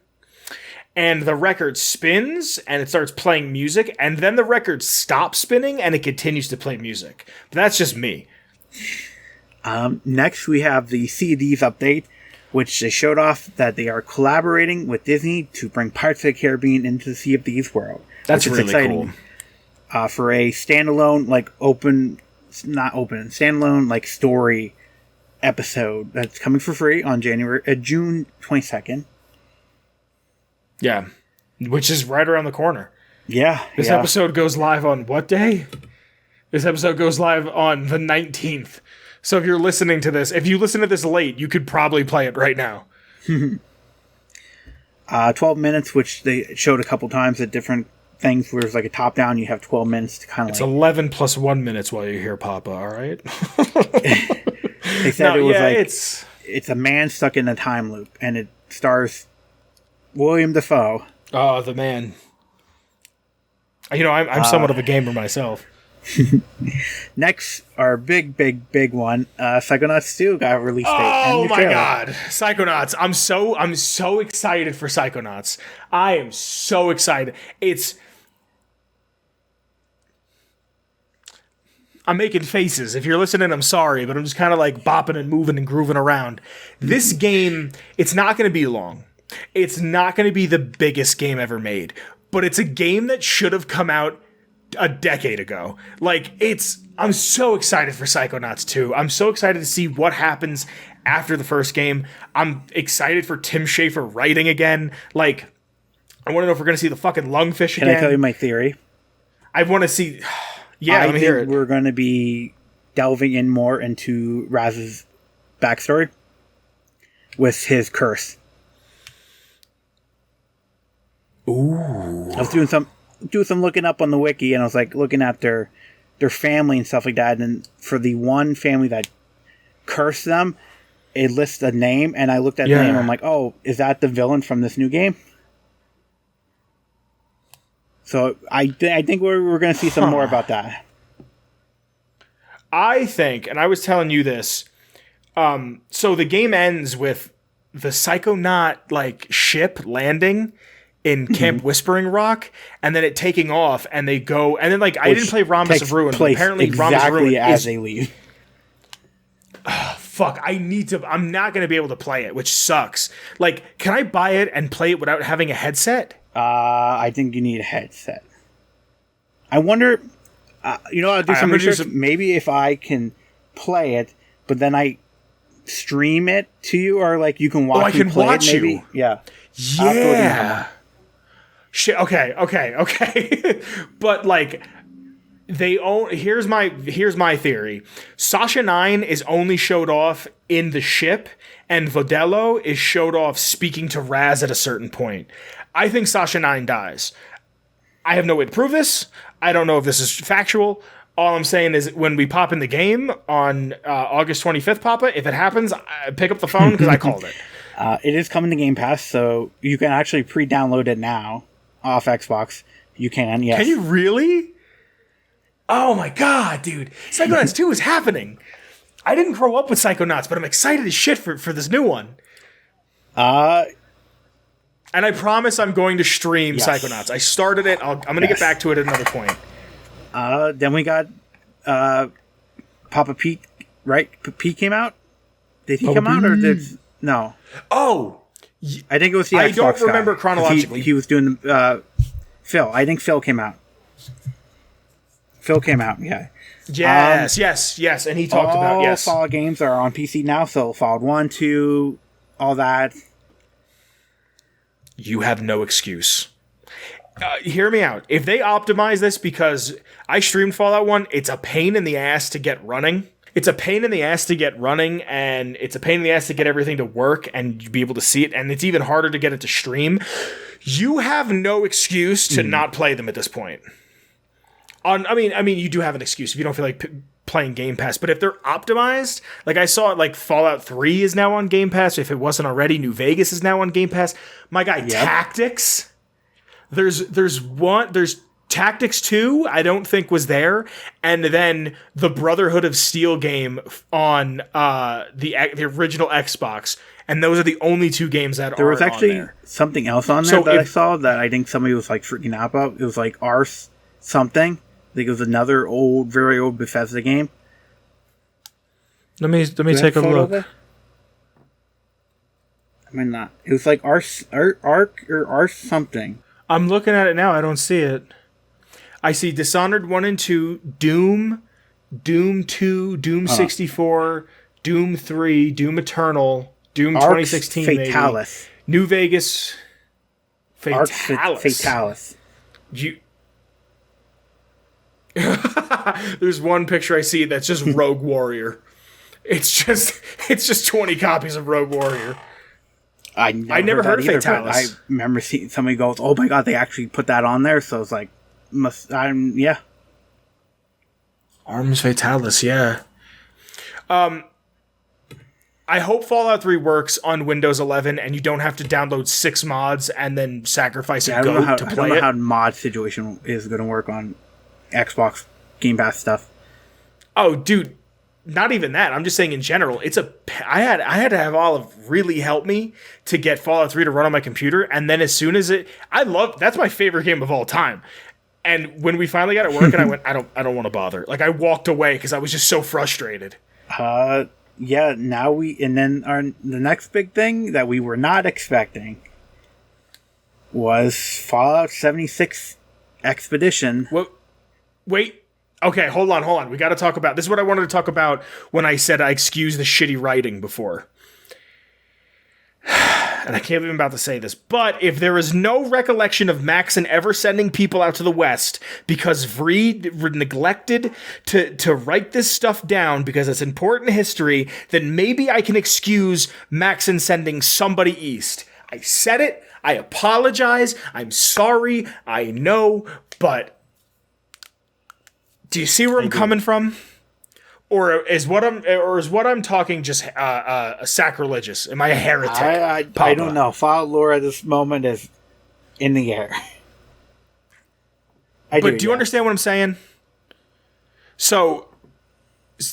And the record spins, and it starts playing music, and then the record stops spinning, and it continues to play music. But that's just me. Next, we have the CDs update, which they showed off that they are collaborating with Disney to bring Pirates of the Caribbean into the Sea of Thieves world. That's really exciting. Cool. For a standalone, standalone story episode that's coming for free on June 22nd. Yeah, which is right around the corner. Yeah. This episode goes live on what day? This episode goes live on the 19th. So if you listen to this late, you could probably play it right now. 12 minutes, which they showed a couple times at different things where it's like a top down, you have 12 minutes to kind of It's 11 plus 1 minutes while you're here, Poppa, all right? They said it's a man stuck in a time loop, and it stars William Dafoe. Oh, the man. I'm somewhat of a gamer myself. Next, our big one, Psychonauts 2 got released date. Oh my god, Psychonauts! I'm so excited for Psychonauts. I am so excited. I'm making faces. If you're listening, I'm sorry, but I'm just kind of like bopping and moving and grooving around. This game, it's not going to be long. It's not going to be the biggest game ever made, but it's a game that should have come out a decade ago. I'm so excited for Psychonauts 2. I'm so excited to see what happens after the first game. I'm excited for Tim Schafer writing again. I want to know if we're going to see the fucking lungfish again. Can I tell you my theory? I want to see... Yeah, let me hear it. We're going to be delving in more into Raz's backstory with his curse. Ooh. I was doing some looking up on the wiki, and I was like looking at their family and stuff like that. And for the one family that cursed them, it lists a name, and I looked at the name. And I'm like, oh, is that the villain from this new game? So I think we're going to see some more about that. I think, and I was telling you this. So the game ends with the Psychonaut ship landing in Camp Whispering Rock, and then it taking off, and they go, and then I didn't play Rhombus of Ruin, but apparently Rhombus of Ruin as they leave. Fuck, I'm not going to be able to play it, which sucks. Can I buy it and play it without having a headset? I think you need a headset. I wonder, I'll do some research. Maybe if I can play it, but then I stream it to you, or you can watch me play it, maybe. You. Yeah. Yeah. Shit. Okay. But here's my theory. Sasha 9 is only showed off in the ship, and Vodello is showed off speaking to Raz at a certain point. I think Sasha 9 dies. I have no way to prove this. I don't know if this is factual. All I'm saying is when we pop in the game on August 25th, Poppa, if it happens, pick up the phone because I called it. It is coming to Game Pass, so you can actually pre-download it now off Xbox. You can, yes. Can you really? Oh my god, dude. Psychonauts 2 is happening. I didn't grow up with Psychonauts, but I'm excited as shit for this new one. And I promise I'm going to stream Psychonauts. I started it. I'm going to get back to it at another point. Then we got Poppa Pete, right? Pete came out? Did he come out, or did... No. Oh! I think it was the Xbox I don't remember guy, chronologically. He was doing Phil. I think Phil came out. Yeah. Yes. And he talked about, yes. All Fallout games are on PC now, so Fallout 1, 2, all that. You have no excuse. hear me out. If they optimize this, because I streamed Fallout 1, it's a pain in the ass to get running. It's a pain in the ass to get running, and it's a pain in the ass to get everything to work and be able to see it, and it's even harder to get it to stream. You have no excuse to not play them at this point. I mean, you do have an excuse if you don't feel like playing Game Pass, but if they're optimized, like I saw it, like Fallout 3 is now on Game Pass. If it wasn't already, New Vegas is now on Game Pass. My guy, Tactics. There's Tactics 2, I don't think was there, and then the Brotherhood of Steel game on the original Xbox, and those are the only 2 games that there was actually on there. Something else on there I saw that I think somebody was like freaking out about. It was like Ars something. I think it was another very old Bethesda game. Let me take a look. I mean, not. It was like Ars or Ars something. I'm looking at it now. I don't see it. I see Dishonored 1 and 2, Doom 2, Doom 64, Doom 3, Doom Eternal, Doom 2016, Fatalis. Maybe. New Vegas. Fatalis. There's one picture I see that's just Rogue Warrior. It's just 20 copies of Rogue Warrior. I never heard of Fatalis. I remember seeing somebody goes, "Oh my god, they actually put that on there." So it's like, yeah. Arms Fatalis, yeah. I hope Fallout 3 works on Windows 11 and you don't have to download 6 mods and then sacrifice a goat to play it. I don't know how the mod situation is going to work on Xbox Game Pass stuff. Oh, dude, not even that. I'm just saying in general, I had to have Olive really help me to get Fallout 3 to run on my computer, and then as soon as that's my favorite game of all time. And when we finally got it working, I went, I don't want to bother. Like, I walked away because I was just so frustrated. Yeah, the next big thing that we were not expecting was Fallout 76 Expedition. Wait. Okay, hold on. We got to talk about this. Is what I wanted to talk about when I said I excused the shitty writing before. And I can't believe I'm about to say this, but if there is no recollection of Maxon ever sending people out to the West because Vreed neglected to write this stuff down because it's important history, then maybe I can excuse Maxon sending somebody east. I said it. I apologize. I'm sorry. I know, but do you see where I'm coming from? Or is what I'm talking just sacrilegious? Am I a heretic? I don't know. Fallout lore at this moment is in the air. Do you understand what I'm saying? So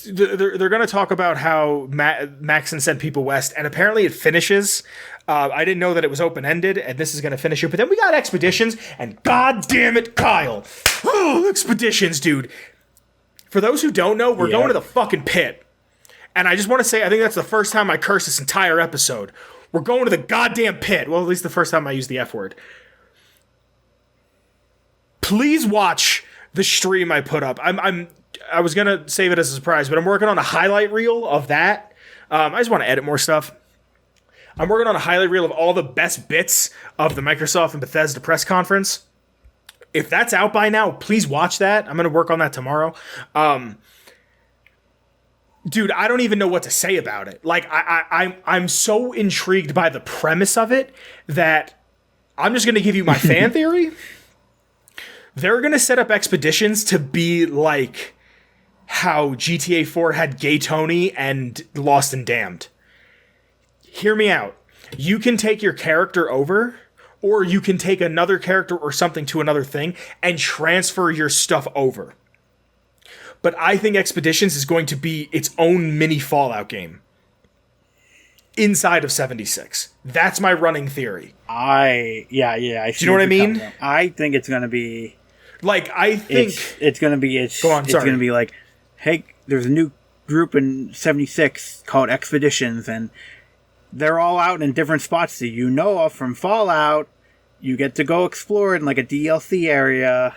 they're going to talk about how Maxon sent people west, and apparently it finishes. I didn't know that it was open-ended, and this is going to finish it. But then we got Expeditions, and god damn it, Kyle. Oh, Expeditions, dude. For those who don't know, we're going to the fucking pit. And I just want to say, I think that's the first time I cursed this entire episode. We're going to the goddamn pit. Well, at least the first time I used the F word. Please watch the stream I put up. I was going to save it as a surprise, but I'm working on a highlight reel of that. I just want to edit more stuff. I'm working on a highlight reel of all the best bits of the Microsoft and Bethesda press conference. If that's out by now, please watch that. I'm going to work on that tomorrow. Dude, I don't even know what to say about it. Like, I'm so intrigued by the premise of it that I'm just going to give you my fan theory. They're going to set up Expeditions to be like how GTA 4 had Gay Tony and Lost and Damned. Hear me out. You can take your character over, or you can take another character or something to another thing and transfer your stuff over. But I think Expeditions is going to be its own mini Fallout game inside of 76. That's my running theory. I do you know what I mean? I think it's going to be like, I think it's going to be it's going to be like, hey, there's a new group in 76 called Expeditions, and they're all out in different spots that you know of from Fallout. You get to go explore in like a DLC area.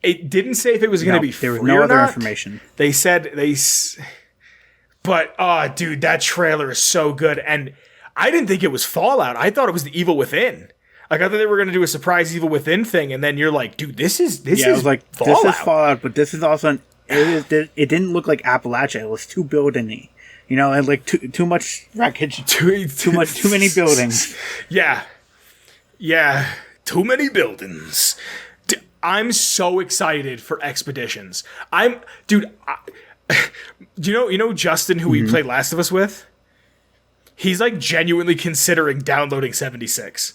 It didn't say if it was going to be free or not. There was no other information. They said but dude, that trailer is so good. And I didn't think it was Fallout. I thought it was The Evil Within. Like, I thought they were going to do a surprise Evil Within thing, and then you're like, dude, this is I was like, Fallout. this is Fallout, but this is also it didn't look like Appalachia. It was too building-y. You know, and like too much wreckage, too many buildings. Yeah, too many buildings. I'm so excited for Expeditions. Dude. You know Justin, who we played Last of Us with? He's like genuinely considering downloading 76.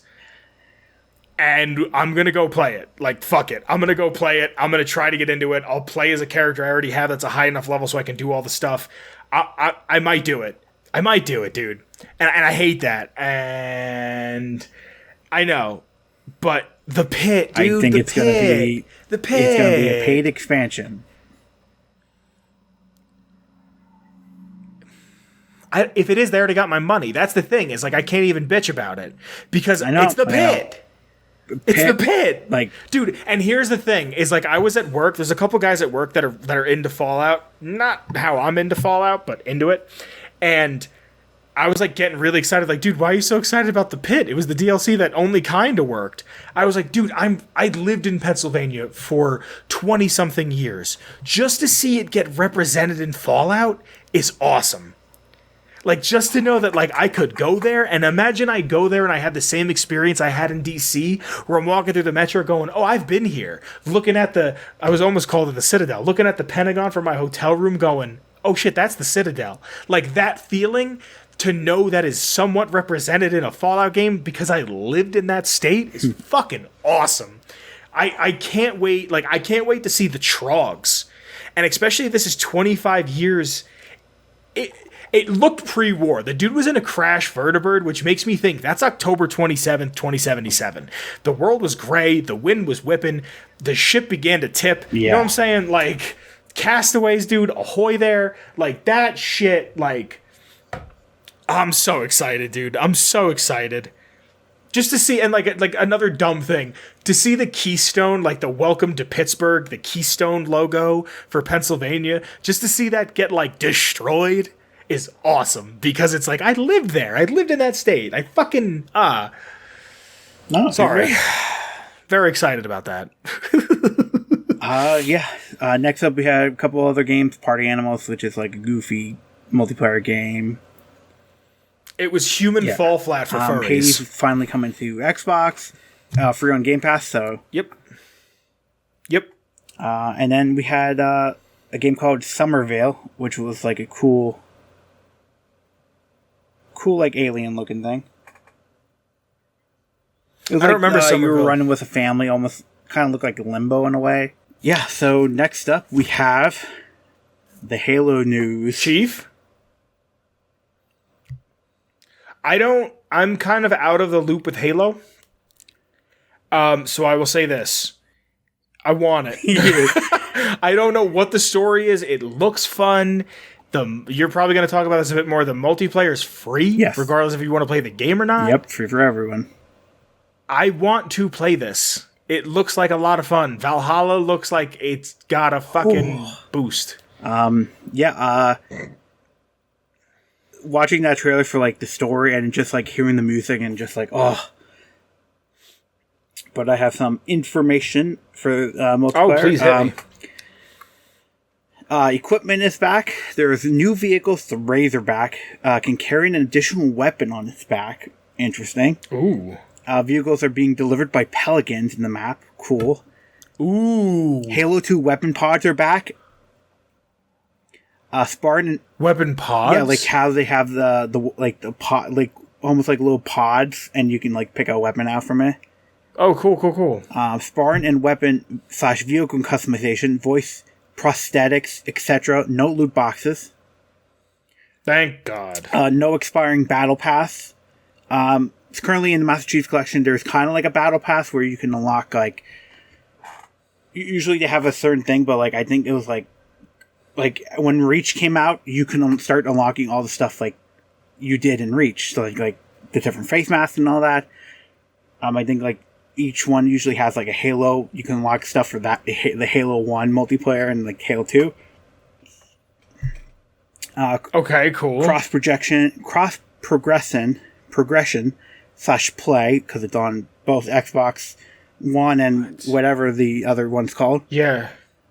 And I'm gonna go play it. Like, fuck it. I'm gonna go play it. I'm gonna try to get into it. I'll play as a character I already have that's a high enough level so I can do all the stuff. I might do it. I might do it, dude. And I hate that. And I know. But the pit, dude. I think it's gonna be the pit. It's gonna be a paid expansion. If it is, they already got my money. That's the thing. Is like I can't even bitch about it because it's the pit. It's the pit, like, dude. And here's the thing: is like I was at work. There's a couple guys at work that are into Fallout. Not how I'm into Fallout, but into it. And I was like getting really excited. Like, dude, why are you so excited about the pit? It was the DLC that only kind of worked. I was like, dude, I lived in Pennsylvania for 20 something years. Just to see it get represented in Fallout is awesome. Like, just to know that, like, I could go there, and imagine I go there and I had the same experience I had in DC, where I'm walking through the metro going, oh, I've been here. Looking at I was almost called it the Citadel. Looking at the Pentagon from my hotel room going, oh shit, that's the Citadel. Like, that feeling to know that is somewhat represented in a Fallout game because I lived in that state is fucking awesome. I can't wait. Like, I can't wait to see the Trogs. And especially if this is 25 years... It looked pre-war. The dude was in a crash vertibird, which makes me think that's October 27th, 2077. The world was gray. The wind was whipping. The ship began to tip. Yeah. You know what I'm saying? Like, castaways, dude. Ahoy there. Like, that shit, like... I'm so excited, dude. I'm so excited. Just to see, and like another dumb thing, to see the Keystone, like the Welcome to Pittsburgh, the Keystone logo for Pennsylvania, just to see that get, like, destroyed... is awesome because it's like I lived there. I lived in that state. I fucking No, sorry. Very excited about that. Next up we had a couple other games. Party Animals, which is like a goofy multiplayer game. It was human fall flat for furries. Hades finally coming to Xbox, free on Game Pass. So Yep. And then we had a game called Somerville, which was like a cool like alien looking thing. It was I don't remember you were running with a family, almost kind of looked like Limbo in a way. Yeah, so next up we have the Halo news. Chief? I'm kind of out of the loop with Halo. So I will say this. I want it. I don't know what the story is. It looks fun. You're probably going to talk about this a bit more. The multiplayer is free, regardless if you want to play the game or not. Yep, free for everyone. I want to play this. It looks like a lot of fun. Valhalla looks like it's got a fucking boost. Watching that trailer for like the story and just like hearing the music and just like, oh. But I have some information for multiplayer. Oh, please hit me. Equipment is back. There's new vehicles. The Razorback can carry an additional weapon on its back. Interesting. Ooh. Vehicles are being delivered by pelicans in the map. Cool. Ooh. Halo 2 weapon pods are back. Spartan weapon pods. Yeah, like how they have the pod, like almost like little pods, and you can like pick a weapon out from it. Oh, cool. Spartan and weapon / vehicle customization, voice prosthetics, etc. No loot boxes. Thank God. No expiring battle pass. It's currently in the Master Chief Collection. There's kind of like a battle pass where you can unlock like. Usually they have a certain thing, but like I think it was like when Reach came out, you can start unlocking all the stuff like you did in Reach. So like the different face masks and all that. I think like each one usually has like a Halo. You can unlock stuff for that the Halo 1 multiplayer and like Halo 2. Okay, cool. Cross progression, Play, because it's on both Xbox One and whatever the other one's called. Yeah.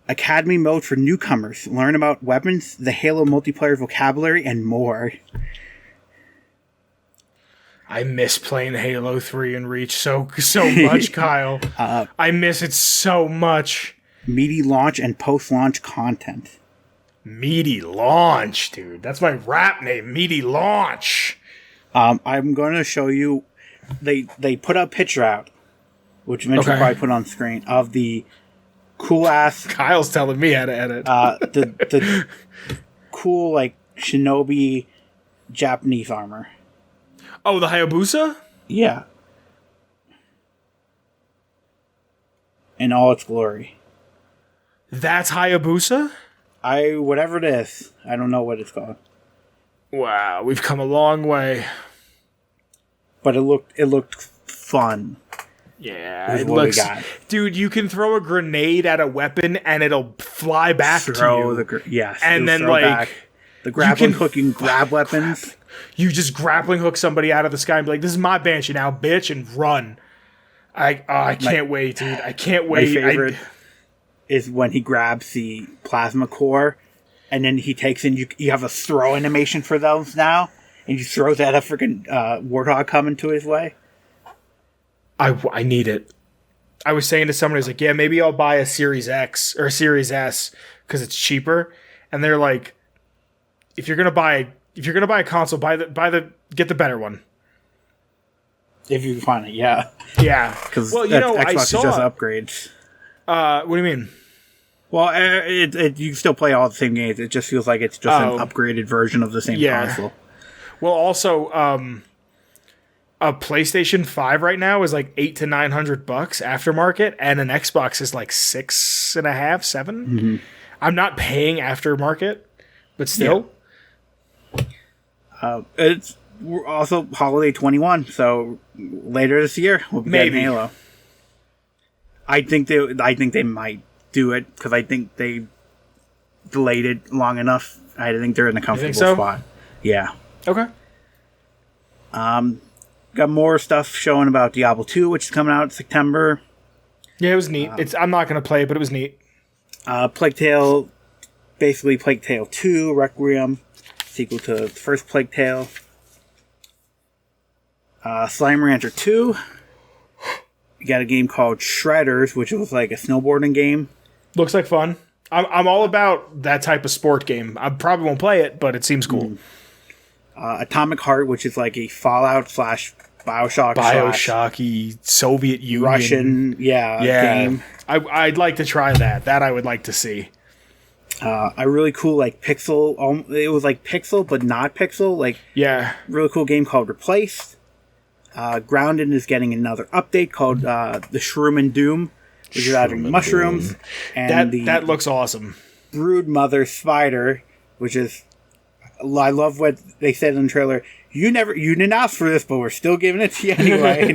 Academy mode for newcomers. Learn about weapons, the Halo multiplayer vocabulary, and more. I miss playing Halo 3 and Reach so much, Kyle. I miss it so much. Meaty launch and post-launch content. Meaty Launch, dude. That's my rap name, Meaty Launch. I'm going to show you. They put a picture out, which Mitch will probably put on screen, of the cool-ass... Kyle's telling me how to edit. The cool, like, shinobi Japanese armor. Oh, the Hayabusa? Yeah. In all its glory. That's Hayabusa? Whatever it is. I don't know what it's called. Wow, we've come a long way. But it looked fun. Yeah, it looks... Dude, you can throw a grenade at a weapon and it'll fly back to you. Yes. And then, like... Back. The grappling hook, you can grab weapons. You just grappling hook somebody out of the sky and be like, this is my Banshee now, bitch, and run. I can't wait, dude. I can't wait. My favorite is when he grabs the plasma core, and then he takes in... You have a throw animation for those now, and he throws at a freaking warthog coming to his way. I need it. I was saying to someone who's like, yeah, maybe I'll buy a Series X or a Series S because it's cheaper. And they're like, if you're gonna buy a console, get the better one. If you can find it, yeah. Yeah. Because Xbox is just upgrades. What do you mean? Well, you can still play all the same games. It just feels like it's just an upgraded version of the same console. Well, also, a PlayStation 5 right now is like $800 to $900 aftermarket, and an Xbox is like $6.5, $7. Mm-hmm. I'm not paying aftermarket, but still. Yeah. It's also Holiday 21, so later this year we'll be getting Halo. I think they might do it because I think they delayed it long enough. I think they're in a comfortable spot. Yeah. Okay. Got more stuff showing about Diablo 2, which is coming out in September. Yeah, it was neat. I'm not going to play it, but it was neat. Plague Tale, basically Plague Tale 2, Requiem, sequel to the first Plague Tale. Slime Rancher 2. You got a game called Shredders, which was like a snowboarding game. Looks like fun. I'm all about that type of sport game. I probably won't play it, but it seems cool. Atomic Heart, which is like a Fallout / Bioshocky Soviet Union Russian game. I'd like to try that. That I would like to see. A really cool like pixel. It was like pixel but not pixel. Like really cool game called Replaced. Grounded is getting another update called the Shroom and Doom, which is adding mushrooms. And that looks awesome. Brood Mother Spider, which is... I love what they said in the trailer. You didn't ask for this, but we're still giving it to you anyway.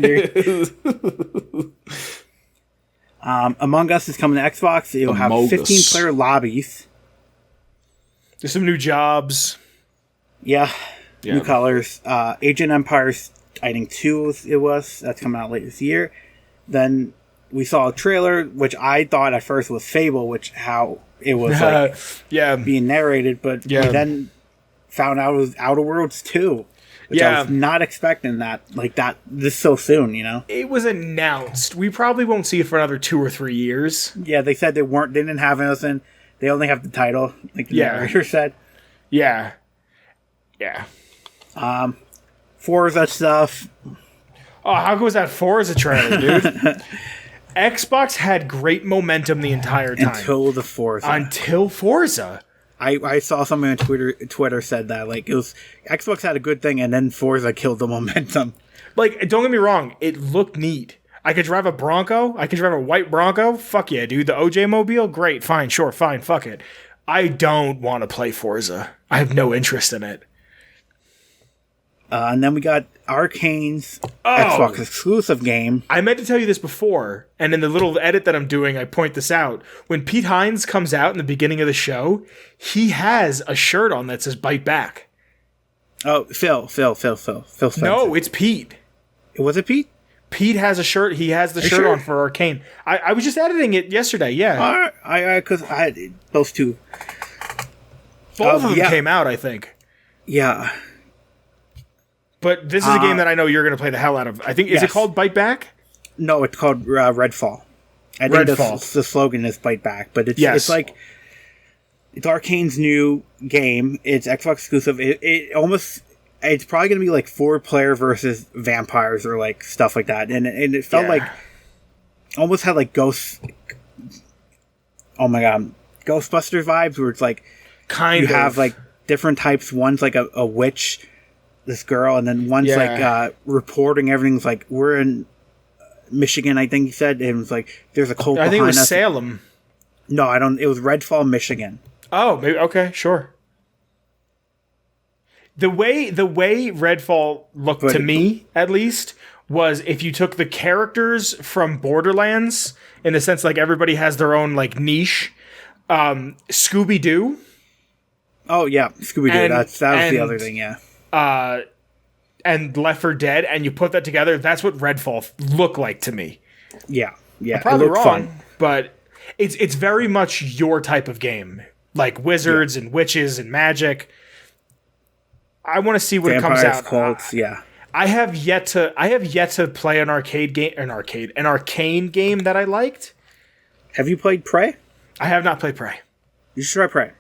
Among Us is coming to Xbox. It'll have 15-player lobbies. There's some new jobs. Yeah. New colors. Agent Empires, I think 2 it was. That's coming out late this year. Then we saw a trailer, which I thought at first was Fable, how it was like being narrated, but we then found out it was Outer Worlds 2. Which I was not expecting that this so soon, you know? It was announced. We probably won't see it for another 2 or 3 years. Yeah, they said they didn't have anything. They only have the title, like the narrator said. Yeah. Yeah. Forza stuff. Oh, how was that Forza trailer, dude? Xbox had great momentum the entire time. Until Forza. I saw something on Twitter said that like it was Xbox had a good thing and then Forza killed the momentum. Like, don't get me wrong, it looked neat. I could drive a Bronco. I could drive a white Bronco. Fuck yeah, dude. The OJ Mobile, great, fine, sure, fine, fuck it. I don't want to play Forza. I have no interest in it. And then we got Arcane's Xbox exclusive game. I meant to tell you this before, and in the little edit that I'm doing, I point this out. When Pete Hines comes out in the beginning of the show, he has a shirt on that says "Bite Back." Oh, Phil. No, it's Pete. Was it Pete? Pete has a shirt. He has the shirt on for Arcane. I was just editing it yesterday. Yeah, because I had those two. Both of them came out, I think. Yeah. But this is a game that I know you're going to play the hell out of. I think is it called Bite Back? No, it's called Redfall. I think the slogan is Bite Back, but it's like it's Arcane's new game. It's Xbox exclusive. It's probably going to be like 4-player versus vampires or like stuff like that. And it felt like almost had like Ghost. Oh my god, Ghostbusters vibes, where it's like you have like different types. One's like a witch, this girl, and then one's like reporting everything's like we're in Michigan, I think he said. It was like there's a cult. I think it was us. Salem. No, I don't. It was Redfall, Michigan. Oh, maybe, okay, sure. The way Redfall looked to me, at least, was if you took the characters from Borderlands, in the sense like everybody has their own like niche. Scooby-Doo. Oh yeah, Scooby-Doo. That was the other thing. Yeah. And Left 4 Dead, and you put that together. That's what Redfall looked like to me. Yeah. I'm probably wrong, but it's very much your type of game, like wizards and witches and magic. I want to see what Vampires, it comes out. Cults, I have yet to play an arcane game that I liked. Have you played Prey? I have not played Prey. You should try Prey.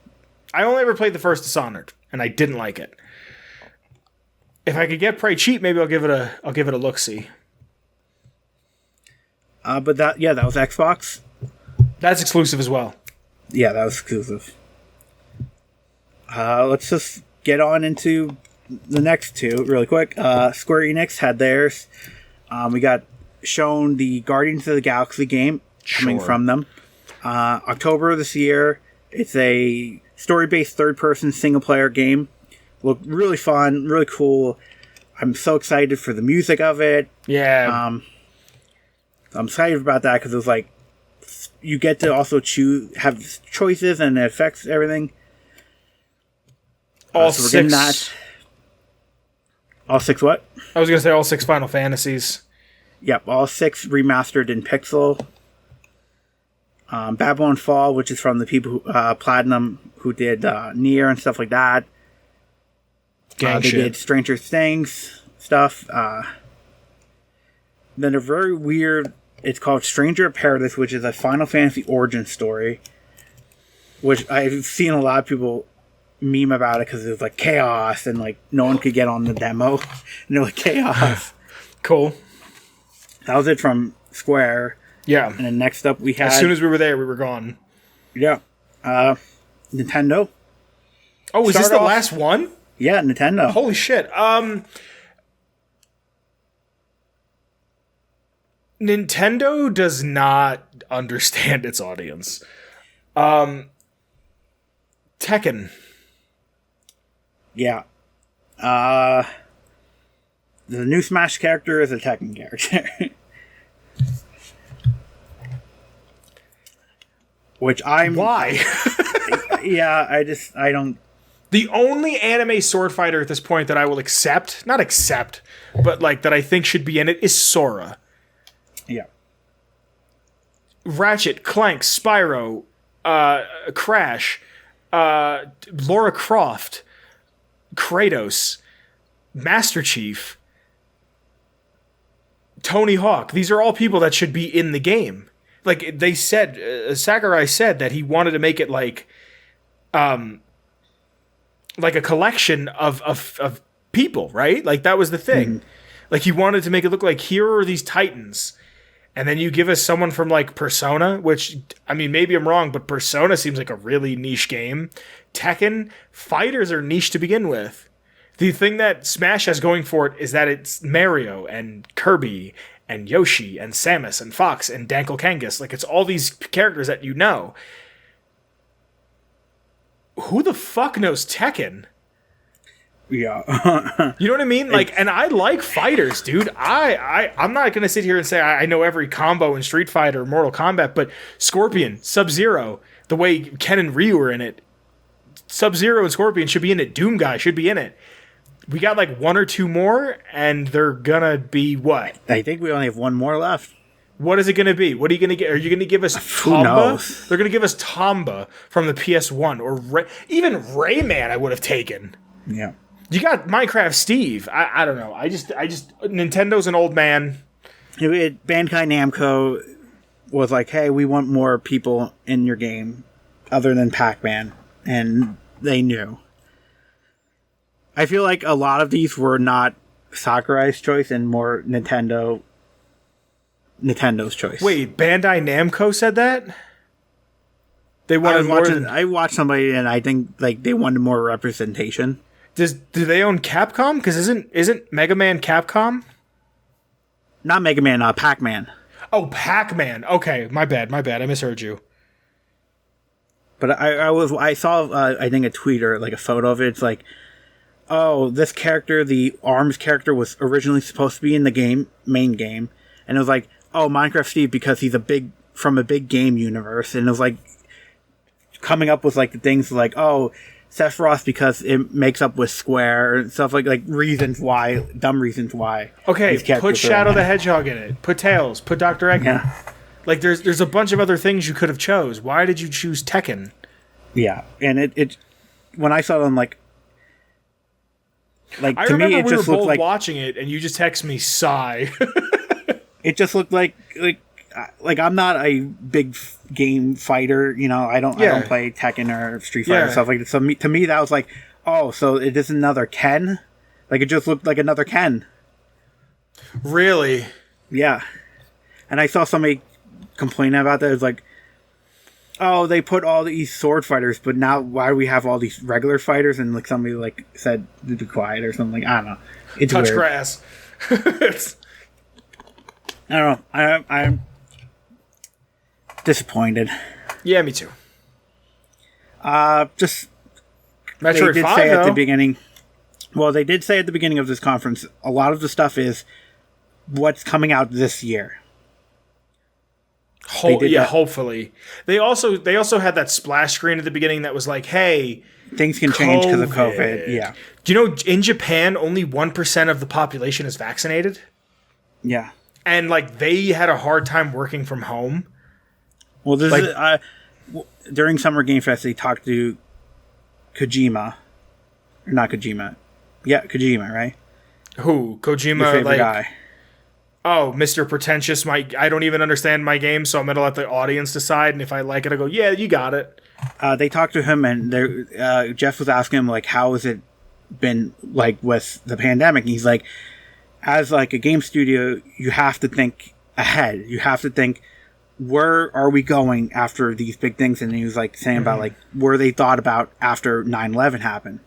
I only ever played the first Dishonored, and I didn't like it. If I could get Prey cheap, maybe I'll give it a look see. But that was Xbox. That's exclusive as well. Yeah, that was exclusive. Let's just get on into the next two really quick. Square Enix had theirs. We got shown the Guardians of the Galaxy game coming from them. October of this year. It's a story-based third-person single-player game. Looked really fun, really cool. I'm so excited for the music of it. Yeah. I'm excited about that because it was like you get to also have choices and it affects everything. All so we're six. getting that. All 6 what? I was going to say all 6 Final Fantasies. Yep, all 6 remastered in pixel. Babylon Fall, which is from the people Platinum who did Nier and stuff like that. They did Stranger Things stuff. Then a very weird. It's called Stranger of Paradise, which is a Final Fantasy origin story. Which I've seen a lot of people meme about it because it was like chaos and like no one could get on the demo. And they're like chaos. Cool. That was it from Square. Yeah. And then next up we had. As soon as we were there, we were gone. Yeah. Nintendo. Oh, was this the last one? Yeah, Nintendo. Holy shit. Nintendo does not understand its audience. Tekken. Yeah. The new Smash character is a Tekken character. Which Why? Yeah, I don't... The only anime sword fighter at this point that I will not accept, but like that I think should be in it is Sora. Yeah. Ratchet, Clank, Spyro, Crash, Lara Croft, Kratos, Master Chief, Tony Hawk. These are all people that should be in the game. Like they said, Sakurai said that he wanted to make it like a collection of people, right? Like that was the thing. Mm-hmm. Like he wanted to make it look like here are these titans. And then you give us someone from like Persona, which, I mean, maybe I'm wrong, but Persona seems like a really niche game. Tekken, fighters are niche to begin with. The thing that Smash has going for it is that it's Mario and Kirby and Yoshi and Samus and Fox and Dangle Kangas. Like, it's all these characters that you know. Who the fuck knows Tekken? Yeah. You know what I mean? Like, and I like fighters, dude. I'm not going to sit here and say I know every combo in Street Fighter or Mortal Kombat, but Scorpion, Sub-Zero, the way Ken and Ryu are in it, Sub-Zero and Scorpion should be in it. Doom Guy should be in it. We got like one or two more, and they're gonna be what? I think we only have one more left. What is it gonna be? What are you gonna get? Are you gonna give us Tomba? knows? They're gonna give us Tomba from the PS1, or even Rayman. I would have taken. Yeah. You got Minecraft Steve. I don't know. I just Nintendo's an old man. Bandai Namco was like, hey, we want more people in your game other than Pac-Man. And they knew. I feel like a lot of these were not Sakurai's choice and more Nintendo's choice. Wait, Bandai Namco said that? They wanted more than... I watched somebody and I think like they wanted more representation. Do they own Capcom? Because isn't Mega Man Capcom? Not Mega Man, Pac-Man. Oh, Pac-Man. Okay, my bad. I misheard you. But I saw I think a tweet or like a photo of it. It's like, oh, this character, the ARMS character, was originally supposed to be in the main game, and it was like, oh, Minecraft Steve because he's from a big game universe, and it was like coming up with like the things like, oh, Sephiroth because it makes up with Square and stuff like dumb reasons why. Okay, put Shadow the Hedgehog in it. Put Tails. Put Dr. Eggman. Yeah. Like there's a bunch of other things you could have chose. Why did you choose Tekken? Yeah, and it when I saw it, I'm like I to remember me it we just were looked both like watching it, and you just text me sigh. it just looked like I'm not a big game fighter, you know. I don't play Tekken or Street Fighter and stuff like that. So to me that was like, oh, so it is another Ken. Like it just looked like another Ken. Really? Yeah. And I saw somebody complaining about that. It was like, oh, they put all these sword fighters, but now why do we have all these regular fighters? And like somebody like said to be quiet or something. Like, I don't know. It's touch weird. grass. I don't know. I'm disappointed. Yeah, me too. Just Metroid they did 5, say though. at the beginning. Well, they did say at the beginning of this conference, a lot of the stuff is what's coming out this year. Hopefully. They also had that splash screen at the beginning that was like, hey, things can change because of COVID. Yeah. Do you know in Japan only 1% of the population is vaccinated? Yeah. And like they had a hard time working from home. Well, during Summer Game Fest, they talked to Kojima. Or not Kojima. Yeah, Kojima, right? Who? Kojima, your favorite guy. Oh, Mr. Pretentious. I don't even understand my game, so I'm going to let the audience decide. And if I like it, I go, yeah, you got it. They talked to him, and Jeff was asking him, like, how has it been, like, with the pandemic? And he's like, as, like, a game studio, you have to think ahead. You have to think, where are we going after these big things? And he was, like, saying about, like, where they thought about after 9/11 happened.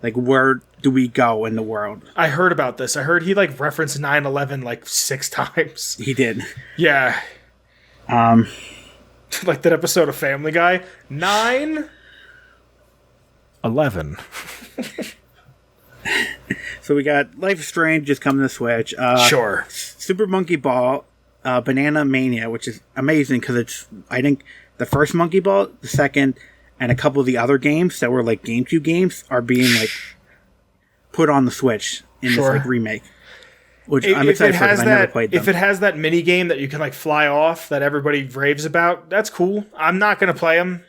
Like, where do we go in the world? I heard about this. I heard he, like, referenced 9/11, like, 6 times. He did. Yeah. Like that episode of Family Guy. 9/11. So we got Life is Strange just coming to Switch. Sure. Super Monkey Ball, Banana Mania, which is amazing because it's, I think, the first Monkey Ball, the second, and a couple of the other games that were like GameCube games are being like put on the Switch in this like remake. Which I'm excited for because I never played them. If it has that mini game that you can like fly off that everybody raves about, that's cool. I'm not going to play them.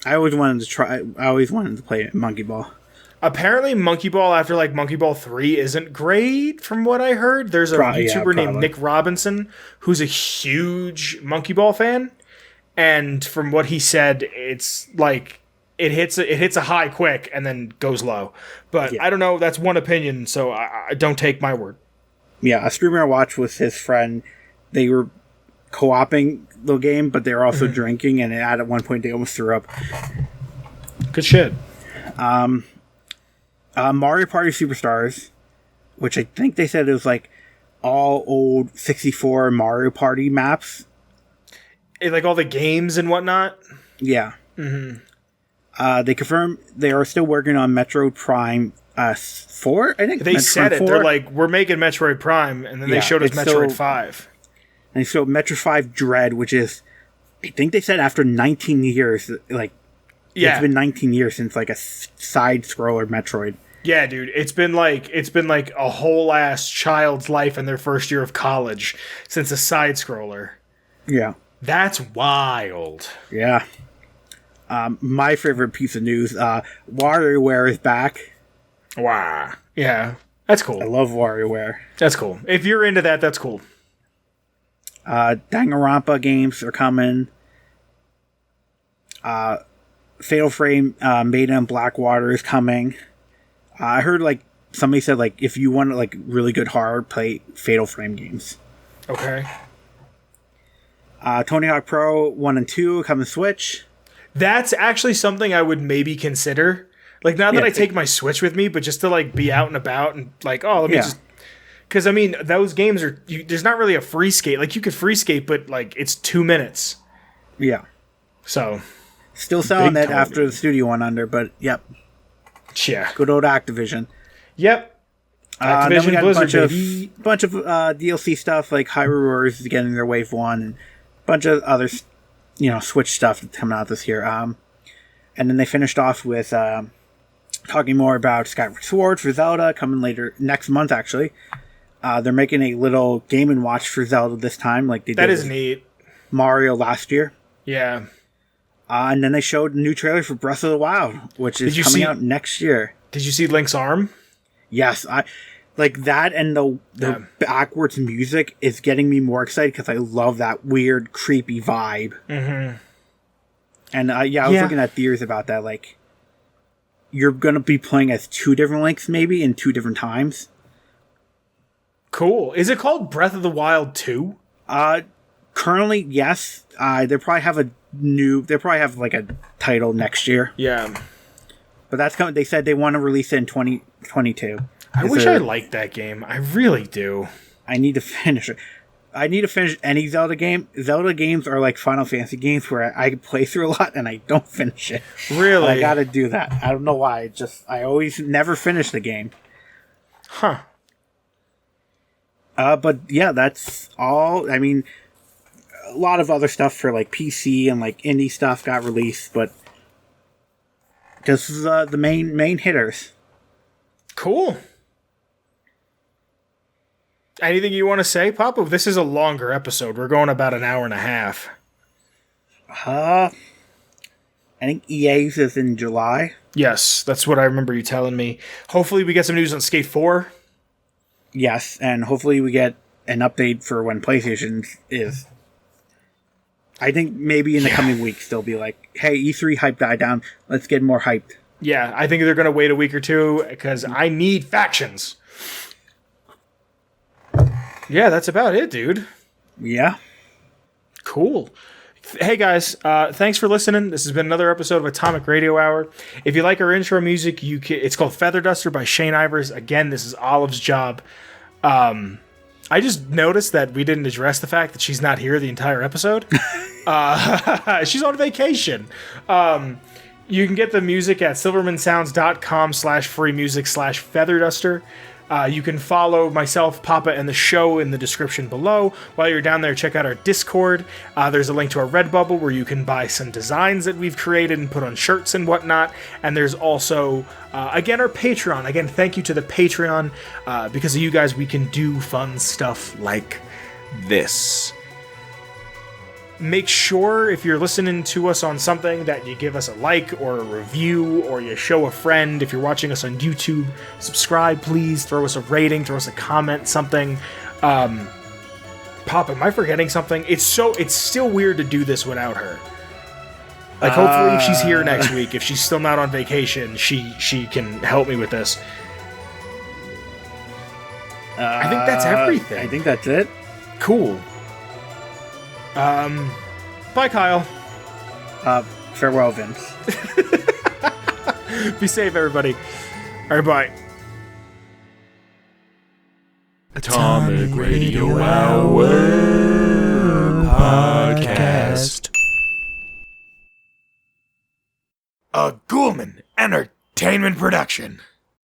I always wanted to play Monkey Ball. Apparently Monkey Ball after like Monkey Ball 3 isn't great from what I heard. There's a YouTuber named Nick Robinson who's a huge Monkey Ball fan. And from what he said, it's like it hits a high quick and then goes low. But I don't know. That's one opinion, so I don't take my word. Yeah, a streamer I watched with his friend. They were co-oping the game, but they were also drinking, and at one point they almost threw up. Good shit. Mario Party Superstars, which I think they said it was like all old 64 Mario Party maps. Like all the games and whatnot? Yeah. Mm-hmm. They confirmed they are still working on Metroid Prime 4, I think. They said it. 4. They're like, we're making Metroid Prime, and then they showed us Metroid 5. And they showed Metroid 5 Dread, which is, I think they said after 19 years, like, it's been 19 years since like a side-scroller Metroid. Yeah, dude, it's been like a whole ass child's life in their first year of college since a side scroller. Yeah. That's wild. Yeah. My favorite piece of news, WarioWare is back. Wow. Yeah. That's cool. I love WarioWare. That's cool. If you're into that, that's cool. Danganronpa games are coming. Fatal Frame Maiden in Blackwater is coming. I heard like somebody said like if you want like really good horror, play Fatal Frame games. Okay. Tony Hawk Pro 1 and 2 come to Switch. That's actually something I would maybe consider. Like, not that I take my Switch with me, but just to like be out and about and like, oh, let me just. Because I mean, those games are there's not really a free skate. Like, you could free skate, but like it's 2 minutes. Yeah. So. Still selling it after the studio went under, but yep. Yeah. Good old Activision. Yep. Activision, then we got a bunch of DLC stuff like Hyrule Warriors is getting their Wave 1 and a bunch of other, Switch stuff that's coming out this year. And then they finished off with talking more about Skyward Sword for Zelda coming later next month. Actually, they're making a little Game & Watch for Zelda this time, like they did. That is neat. Mario last year. Yeah. And then they showed a new trailer for Breath of the Wild, which is coming out next year. Did you see Link's arm? Yes, I like that, and the backwards music is getting me more excited because I love that weird, creepy vibe. Mm-hmm. And I was looking at theories about that. Like, you're going to be playing as 2 different Links, maybe in 2 different times. Cool. Is it called Breath of the Wild 2? Currently, yes. They probably have like a title next year. Yeah. But that's coming. They said they want to release it in 2022. I wish I liked that game. I really do. I need to finish it. I need to finish any Zelda game. Zelda games are like Final Fantasy games where I play through a lot and I don't finish it. Really? But I gotta do that. I don't know why. I always never finish the game. Huh. But yeah, that's all. I mean, a lot of other stuff for like PC and like indie stuff got released, but just the main hitters. Cool. Anything you want to say, Poppa? This is a longer episode. We're going about an hour and a half. I think EA's is in July. Yes, that's what I remember you telling me. Hopefully we get some news on Skate 4. Yes, and hopefully we get an update for when PlayStation is. I think maybe in the coming weeks they'll be like, hey, E3 hype died down. Let's get more hyped. Yeah, I think they're going to wait a week or two because I need factions. Yeah, that's about it, dude. Yeah. Cool. Hey, guys. Thanks for listening. This has been another episode of Atomic Radio Hour. If you like our intro music, it's called Feather Duster by Shane Ivers. Again, this is Olive's job. I just noticed that we didn't address the fact that she's not here the entire episode. She's on vacation. You can get the music at silvermansounds.com/free music/featherduster. You can follow myself, Poppa, and the show in the description below. While you're down there, check out our Discord. There's a link to our Redbubble where you can buy some designs that we've created and put on shirts and whatnot. And there's also, again, our Patreon. Again, thank you to the Patreon. Because of you guys, we can do fun stuff like this. Make sure if you're listening to us on something that you give us a like or a review or you show a friend. If you're watching us on YouTube, subscribe, please. Throw us a rating, throw us a comment, something. Pop, am I forgetting something? It's still weird to do this without her. Like, hopefully if she's here next week, if she's still not on vacation, she can help me with this. I think that's everything. I think that's it. Cool. Bye, Kyle. Farewell, Vince. Be safe, everybody. All right, bye. Atomic Radio Hour Podcast. A Ghoulman Entertainment production.